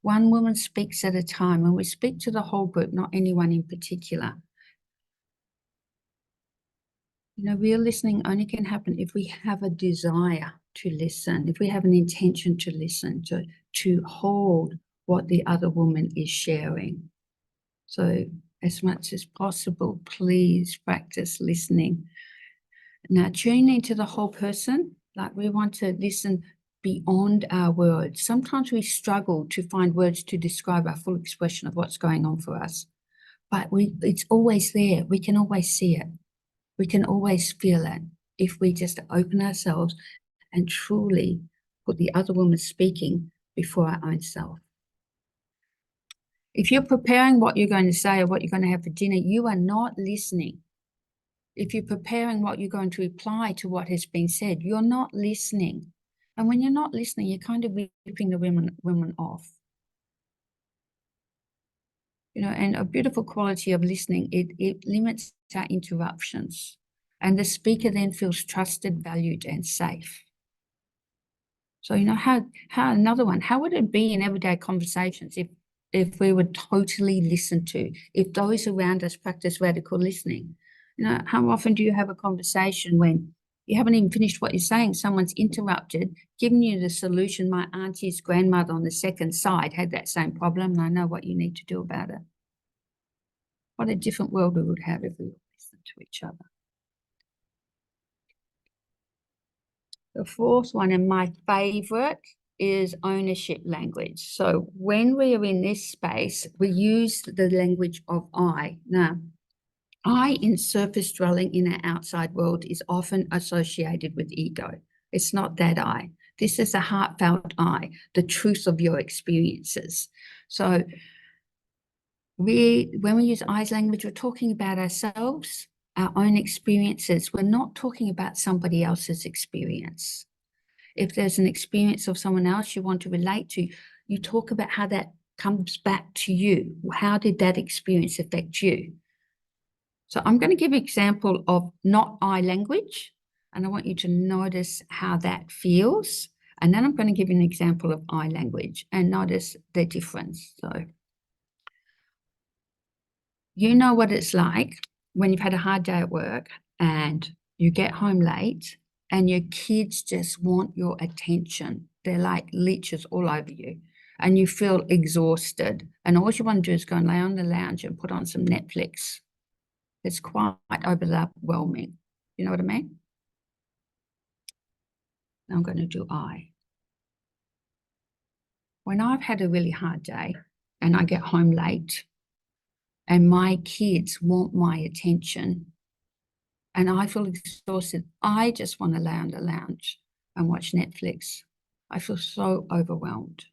one woman speaks at a time, and we speak to the whole group, not anyone in particular. You know, real listening only can happen if we have a desire to listen, if we have an intention to listen, to hold what the other woman is sharing. So as much as possible, please practice listening. Now tune into the whole person. Like we want to listen beyond our words. Sometimes we struggle to find words to describe our full expression of what's going on for us. But it's always there. We can always see it. We can always feel it if we just open ourselves and truly put the other woman speaking before our own self. If you're preparing what you're going to say or what you're going to have for dinner, you are not listening. If you're preparing what you're going to reply to what has been said, you're not listening. And when you're not listening, you're kind of ripping the women off. You know, and a beautiful quality of listening, it limits our interruptions. And the speaker then feels trusted, valued, and safe. So, you know, how another one, how would it be in everyday conversations if we were totally listened to, if those around us practice radical listening? You know, how often do you have a conversation when you haven't even finished what you're saying, someone's interrupted, giving you the solution? My auntie's grandmother on the second side had that same problem, and I know what you need to do about it. What a different world we would have if we listened to each other. The fourth one, and my favorite, is ownership language. So when we are in this space, we use the language of I. Now, I in surface dwelling in our outside world is often associated with ego. It's not that I. This is a heartfelt I, the truth of your experiences. So when we use I's language, we're talking about ourselves, our own experiences. We're not talking about somebody else's experience. If there's an experience of someone else you want to relate to, you talk about how that comes back to you. How did that experience affect you? So I'm going to give an example of not I language, and I want you to notice how that feels. And then I'm going to give you an example of I language and notice the difference. So you know what it's like when you've had a hard day at work and you get home late and your kids just want your attention. They're like leeches all over you and you feel exhausted. And all you want to do is go and lay on the lounge and put on some Netflix. It's quite overwhelming. You know what I mean? Now I'm going to do I. When I've had a really hard day and I get home late and my kids want my attention and I feel exhausted, I just want to lay on the lounge and watch Netflix. I feel so overwhelmed.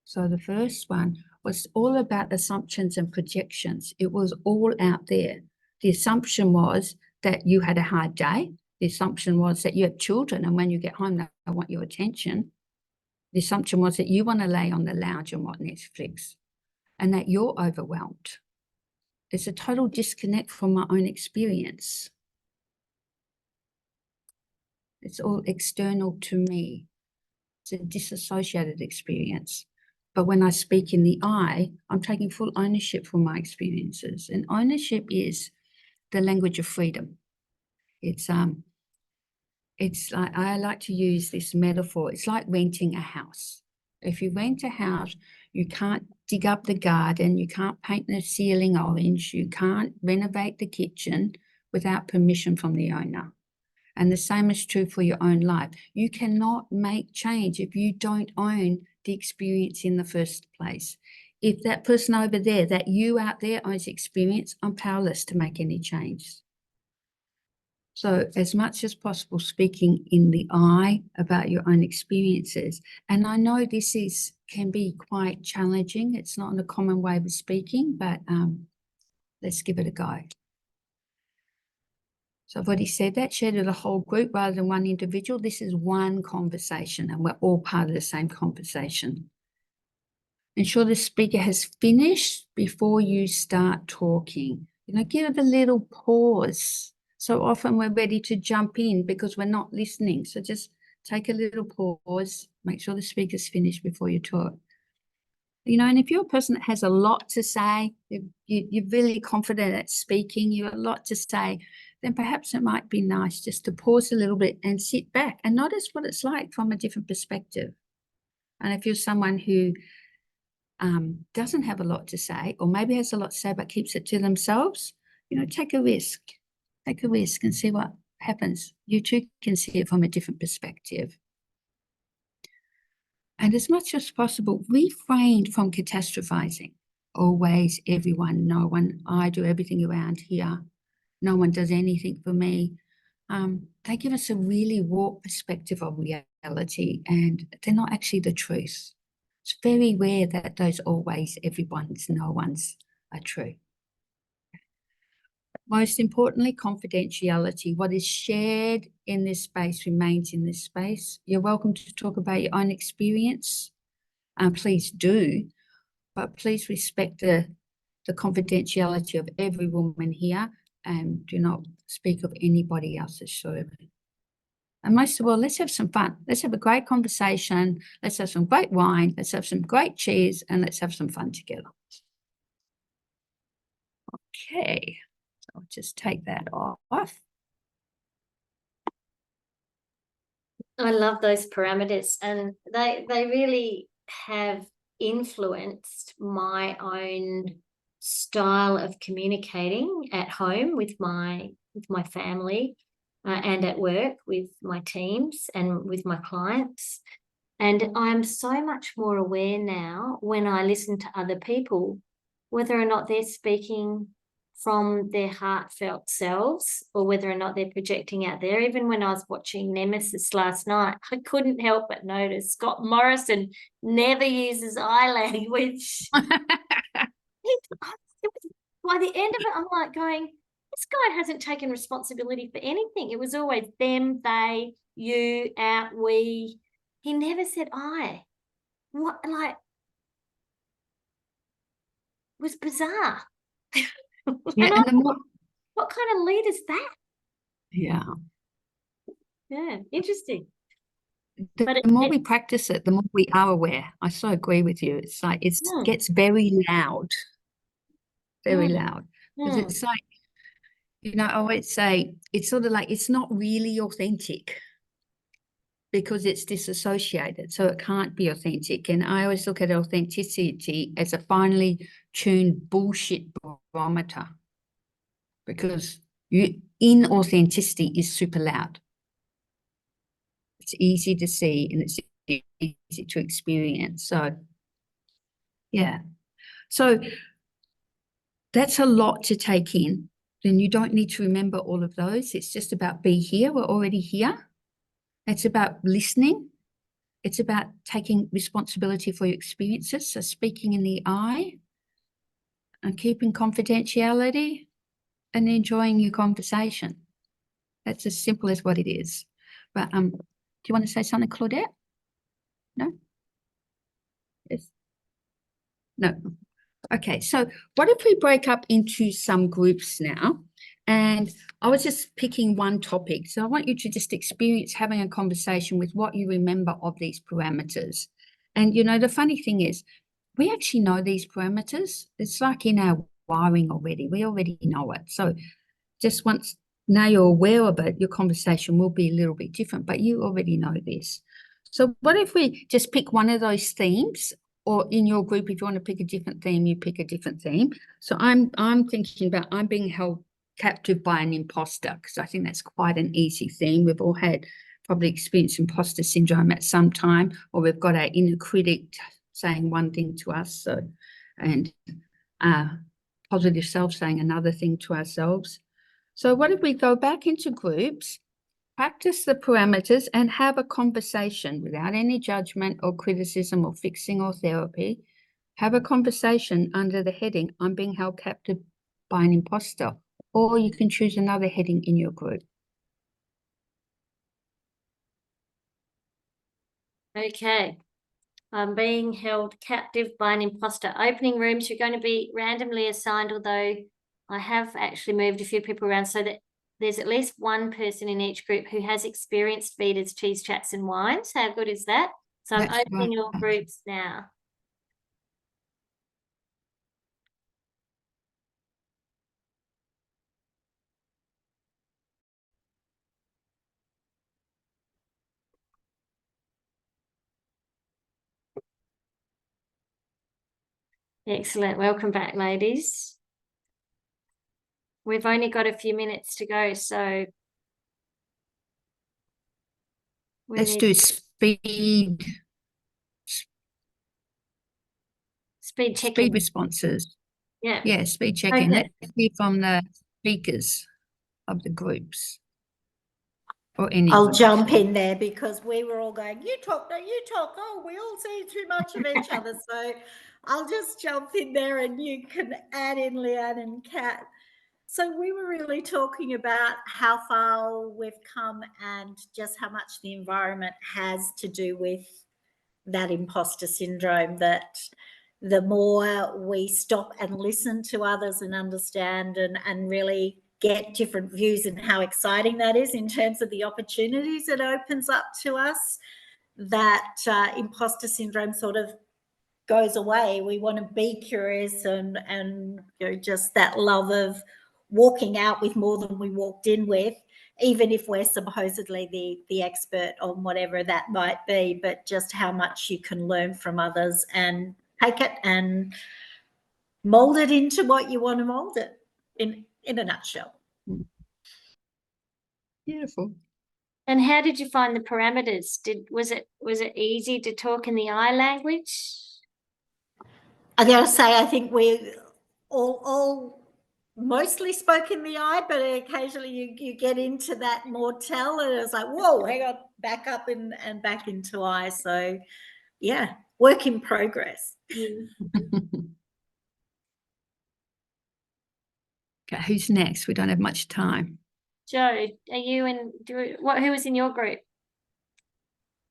So the first one was all about assumptions and projections. It was all out there. The assumption was that you had a hard day. The assumption was that you have children and when you get home, they want your attention. The assumption was that you want to lay on the lounge and watch Netflix and that you're overwhelmed. It's a total disconnect from my own experience. It's all external to me. It's a disassociated experience. But when I speak in the I, I'm taking full ownership for my experiences. And ownership is the language of freedom. It's like, I like to use this metaphor. It's like renting a house. If you rent a house, you can't dig up the garden, you can't paint the ceiling orange, you can't renovate the kitchen without permission from the owner. And the same is true for your own life. You cannot make change if you don't own the experience in the first place. If that person over there, that you out there owns experience, I'm powerless to make any change. So as much as possible, speaking in the I about your own experiences. And I know this can be quite challenging. It's not a common way of speaking, but let's give it a go. So I've already said that, shared with a whole group rather than one individual. This is one conversation and we're all part of the same conversation. Ensure the speaker has finished before you start talking. You know, give it a little pause. So often we're ready to jump in because we're not listening. So just take a little pause, make sure the speaker's finished before you talk. You know, and if you're a person that has a lot to say, you're really confident at speaking, you have a lot to say, then perhaps it might be nice just to pause a little bit and sit back and notice what it's like from a different perspective. And if you're someone who doesn't have a lot to say, or maybe has a lot to say but keeps it to themselves, you know, take a risk. Take a risk and see what happens. You too can see it from a different perspective. And as much as possible, refrain from catastrophizing. Always, everyone, no one, I do everything around here. No one does anything for me. They give us a really warped perspective of reality, and they're not actually the truth. It's very rare that those always, everyone's, no one's are true. Most importantly, confidentiality. What is shared in this space remains in this space. You're welcome to talk about your own experience. Please do, but please respect the confidentiality of every woman here, and do not speak of anybody else's story. And most of all, let's have some fun. Let's have a great conversation. Let's have some great wine. Let's have some great cheese, and let's have some fun together. Okay, so I'll just take that off. I love those parameters, and they really have influenced my own style of communicating at home with my family, and at work with my teams and with my clients. And I'm so much more aware now when I listen to other people, whether or not they're speaking from their heartfelt selves or whether or not they're projecting out there. Even when I was watching Nemesis last night, I couldn't help but notice Scott Morrison never uses I language. By the end of it, I'm like going, this guy hasn't taken responsibility for anything. It was always them, they, you, out, we. He never said I. What, like, it was bizarre. Yeah, and the more, what kind of lead is that? yeah, Yeah, interesting. the more we practice it, the more we are aware. I so agree with you. It's like it gets very loud, very loud. Because it's like, you know, I always say it's sort of like it's not really authentic because it's disassociated, so it can't be authentic. And I always look at authenticity as a finely tuned bullshit barometer, because inauthenticity is super loud. It's easy to see and it's easy to experience. So, yeah. So that's a lot to take in. Then you don't need to remember all of those. It's just about be here. We're already here. It's about listening. It's about taking responsibility for your experiences. So speaking in the I and keeping confidentiality and enjoying your conversation. That's as simple as what it is. But do you want to say something, Claudette? No? Yes. No. Okay, so what if we break up into some groups now? And I was just picking one topic. So I want you to just experience having a conversation with what you remember of these parameters. And, you know, the funny thing is, we actually know these parameters. It's like in our wiring already. We already know it. So just once now you're aware of it, your conversation will be a little bit different, but you already know this. So what if we just pick one of those themes, or in your group, if you want to pick a different theme, you pick a different theme. So I'm thinking about I'm being held captive by an imposter, because I think that's quite an easy theme. We've all had probably experienced imposter syndrome at some time, or we've got our inner critic saying one thing to us, so, and positive self saying another thing to ourselves. So what if we go back into groups, practice the parameters and have a conversation without any judgment or criticism or fixing or therapy. Have a conversation under the heading, I'm being held captive by an imposter, or you can choose another heading in your group. Okay. I'm being held captive by an imposter. Opening rooms, you're going to be randomly assigned, although I have actually moved a few people around so that there's at least one person in each group who has experienced Vita's cheese chats and wines. How good is that? So I'm opening your groups now. Excellent. Welcome back, ladies. we've only got a few minutes to go, so Let's do speed checking. responses. Yeah. Yeah, speed checking. Okay. Let's hear from the speakers of the groups. Or any I'll of them, jump actually. in there because we were all going, you talk, no, you talk. Oh, we all see too much of each other. So I'll just jump in there and you can add in Leanne and Kat. So we were really talking about how far we've come and just how much the environment has to do with that imposter syndrome, that the more we stop and listen to others and understand and really get different views and how exciting that is in terms of the opportunities it opens up to us, that imposter syndrome sort of goes away. We want to be curious and you know, just that love of walking out with more than we walked in with, even if we're supposedly the expert on whatever that might be, but just how much you can learn from others and take it and mold it into what you want to mold it in a nutshell. Beautiful. And how did you find the parameters? Was it easy to talk in the I language? I gotta say, I think we all mostly spoke in the I, but occasionally you get into that more tell, and it's like, whoa, hang on, back up and back into I. So yeah, work in progress. Okay, who's next? We don't have much time. Joe, are you in? Who was in your group?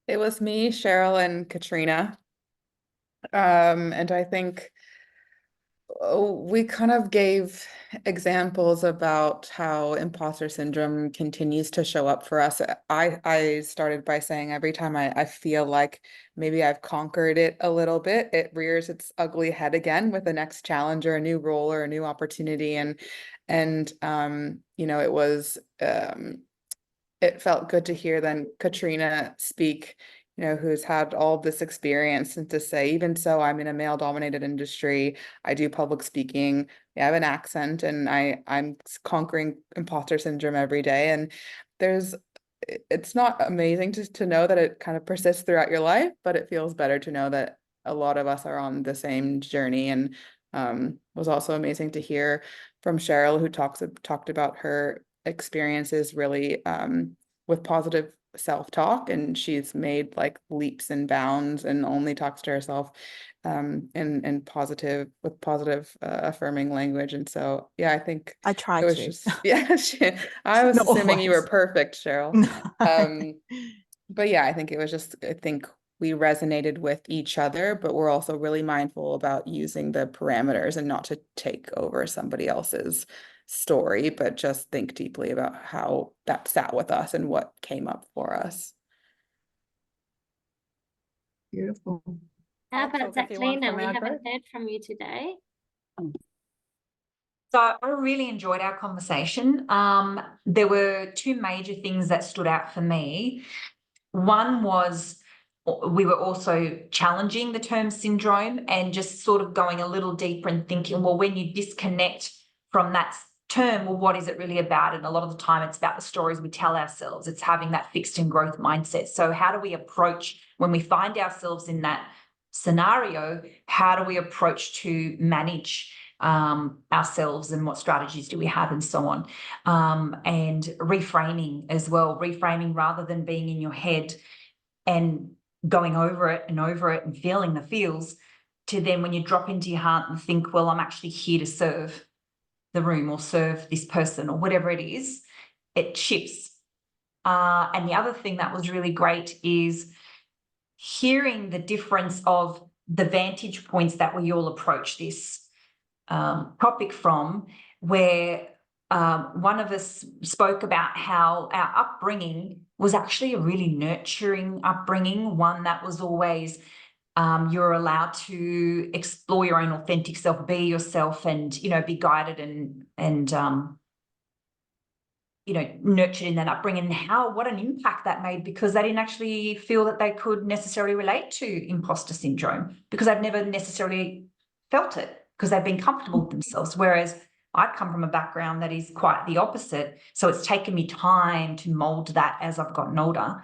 It was me, Cheryl, and Katrina. And I think we kind of gave examples about how imposter syndrome continues to show up for us. I started by saying every time I feel like maybe I've conquered it a little bit, it rears its ugly head again with the next challenge or a new role or a new opportunity. And you know, it was it felt good to hear then Katrina speak, you know, who's had all this experience, and to say, even so, I'm in a male-dominated industry. I do public speaking. I have an accent, and I'm conquering imposter syndrome every day. And it's not amazing to know that it kind of persists throughout your life, but it feels better to know that a lot of us are on the same journey. And was also amazing to hear from Cheryl, who talked about her experiences really with positive self-talk, and she's made like leaps and bounds and only talks to herself in positive affirming language. And so yeah, I think I tried it was to. just I was Not assuming you were always. perfect, Cheryl. But yeah, I think it was just, I think we resonated with each other, but we're also really mindful about using the parameters and not to take over somebody else's story, but just think deeply about how that sat with us and what came up for us. Beautiful. How I'll about talk if you want Zachlina? from We our haven't group. heard from you today. So I really enjoyed our conversation. There were two major things that stood out for me. One was we were also challenging the term syndrome and just sort of going a little deeper and thinking, well, when you disconnect from that term, well, what is it really about? And a lot of the time it's about the stories we tell ourselves. It's having that fixed and growth mindset. So how do we approach when we find ourselves in that scenario? How do we approach to manage ourselves, and what strategies do we have, and so on? And reframing as well, reframing rather than being in your head and going over it and feeling the feels, to then when you drop into your heart and think, well, I'm actually here to serve the room or serve this person or whatever it is, it shifts. And the other thing that was really great is hearing the difference of the vantage points that we all approach this topic from, where one of us spoke about how our upbringing was actually a really nurturing upbringing, one that was always you're allowed to explore your own authentic self, be yourself, and, you know, be guided and you know, nurtured in that upbringing, and what an impact that made, because they didn't actually feel that they could necessarily relate to imposter syndrome because they've never necessarily felt it, because they've been comfortable with themselves. Whereas I come from a background that is quite the opposite. So it's taken me time to mold that as I've gotten older,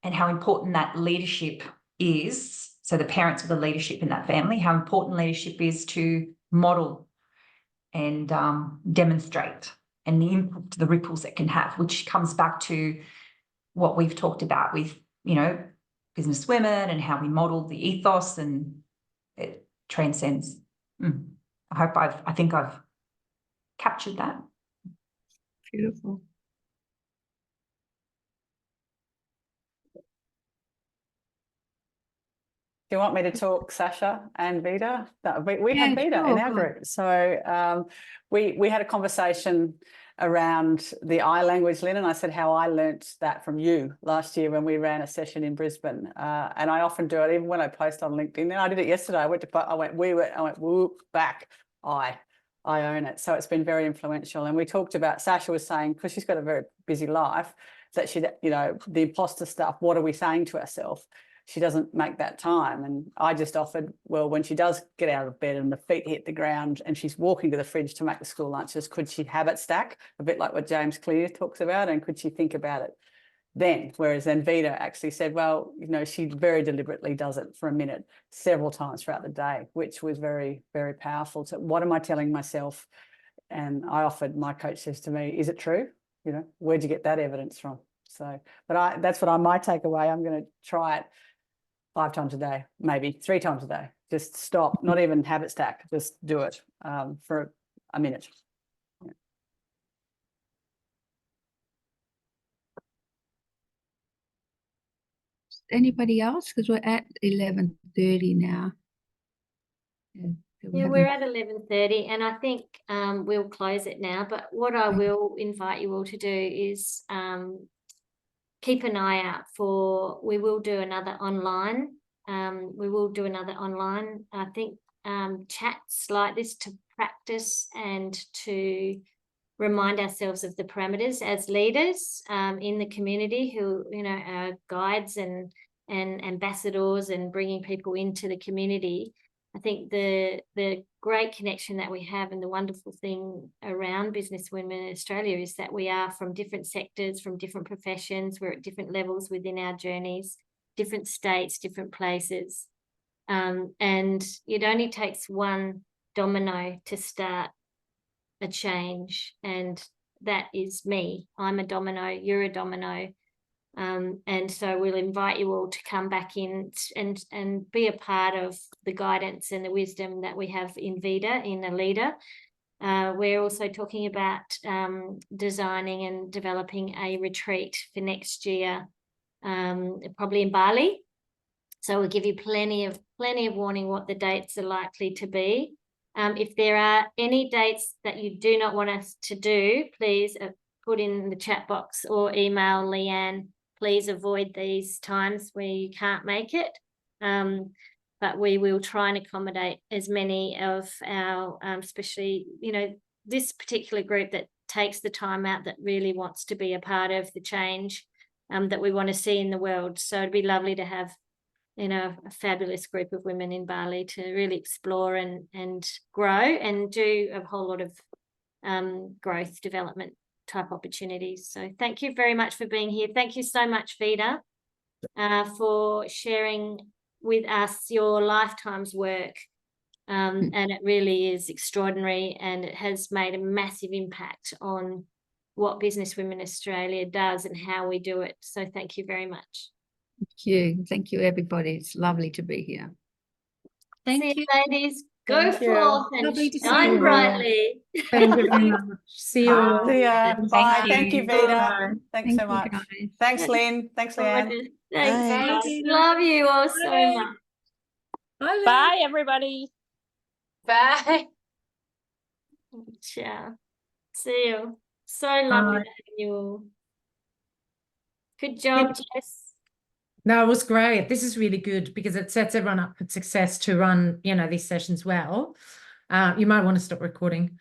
and how important that leadership is. So the parents are the leadership in that family, how important leadership is to model and demonstrate, and the impact, the ripples it can have, which comes back to what we've talked about with, you know, business women and how we model the ethos, and it transcends. I think I've captured that. Beautiful. Do you want me to talk Sasha and Vida? We had Vida in our group. So we had a conversation around the I language, Lynn, and I said how I learnt that from you last year when we ran a session in Brisbane. And I often do it, even when I post on LinkedIn. And I did it yesterday. I went whoop, back. I own it. So it's been very influential. And we talked about, Sasha was saying, because she's got a very busy life, that she, you know, the imposter stuff, what are we saying to ourselves? She doesn't make that time. And I just offered, well, when she does get out of bed and the feet hit the ground and she's walking to the fridge to make the school lunches, could she habit stack, a bit like what James Clear talks about, and could she think about it then? Whereas then Vida actually said, well, you know, she very deliberately does it for a minute several times throughout the day, which was very, very powerful. So what am I telling myself? And I offered, my coach says to me, is it true? You know, where'd you get that evidence from? So, but that's what I might take away. I'm going to try it 5 times a day, maybe 3 times a day. Just stop, not even habit stack, just do it for a minute. Yeah. Anybody else? Because we're at 11:30 now. Yeah, we're at 11:30, and I think we'll close it now. But what I will invite you all to do is keep an eye out for, we will do another online. I think chats like this to practice and to remind ourselves of the parameters as leaders in the community, who, you know, are guides and ambassadors and bringing people into the community. I think the great connection that we have, and the wonderful thing around Business Women in Australia, is that we are from different sectors, from different professions. We're at different levels within our journeys, different states, different places. And it only takes one domino to start a change, and that is me. I'm a domino, you're a domino. And so we'll invite you all to come back in and be a part of the guidance and the wisdom that we have in Vida, in a leader. We're also talking about designing and developing a retreat for next year, probably in Bali. So we'll give you plenty of warning what the dates are likely to be. If there are any dates that you do not want us to do, please put in the chat box or email Leanne. Please avoid these times where you can't make it. But we will try and accommodate as many of our, especially, you know, this particular group that takes the time out, that really wants to be a part of the change that we want to see in the world. So it'd be lovely to have, you know, a fabulous group of women in Bali to really explore and grow and do a whole lot of growth development type opportunities. So thank you very much for being here. Thank you so much, Vida, for sharing with us your lifetime's work. And it really is extraordinary, and it has made a massive impact on what Business Women Australia does and how we do it. So thank you very much. Thank you, everybody. It's lovely to be here. Thank you, ladies. Go forth and Lovely to see shine you. brightly. Thank you very much. See you all. See ya. Bye. Thank you, Vida. Bye. Thanks so much. Thanks, Lynn. Thanks, Leanne. Thanks, Bye. guys. Love you all so much. Bye, everybody. Bye. Ciao. See you. So lovely to have you all. Good job, Jess. No, it was great. This is really good because it sets everyone up for success to run, you know, these sessions well. You might want to stop recording.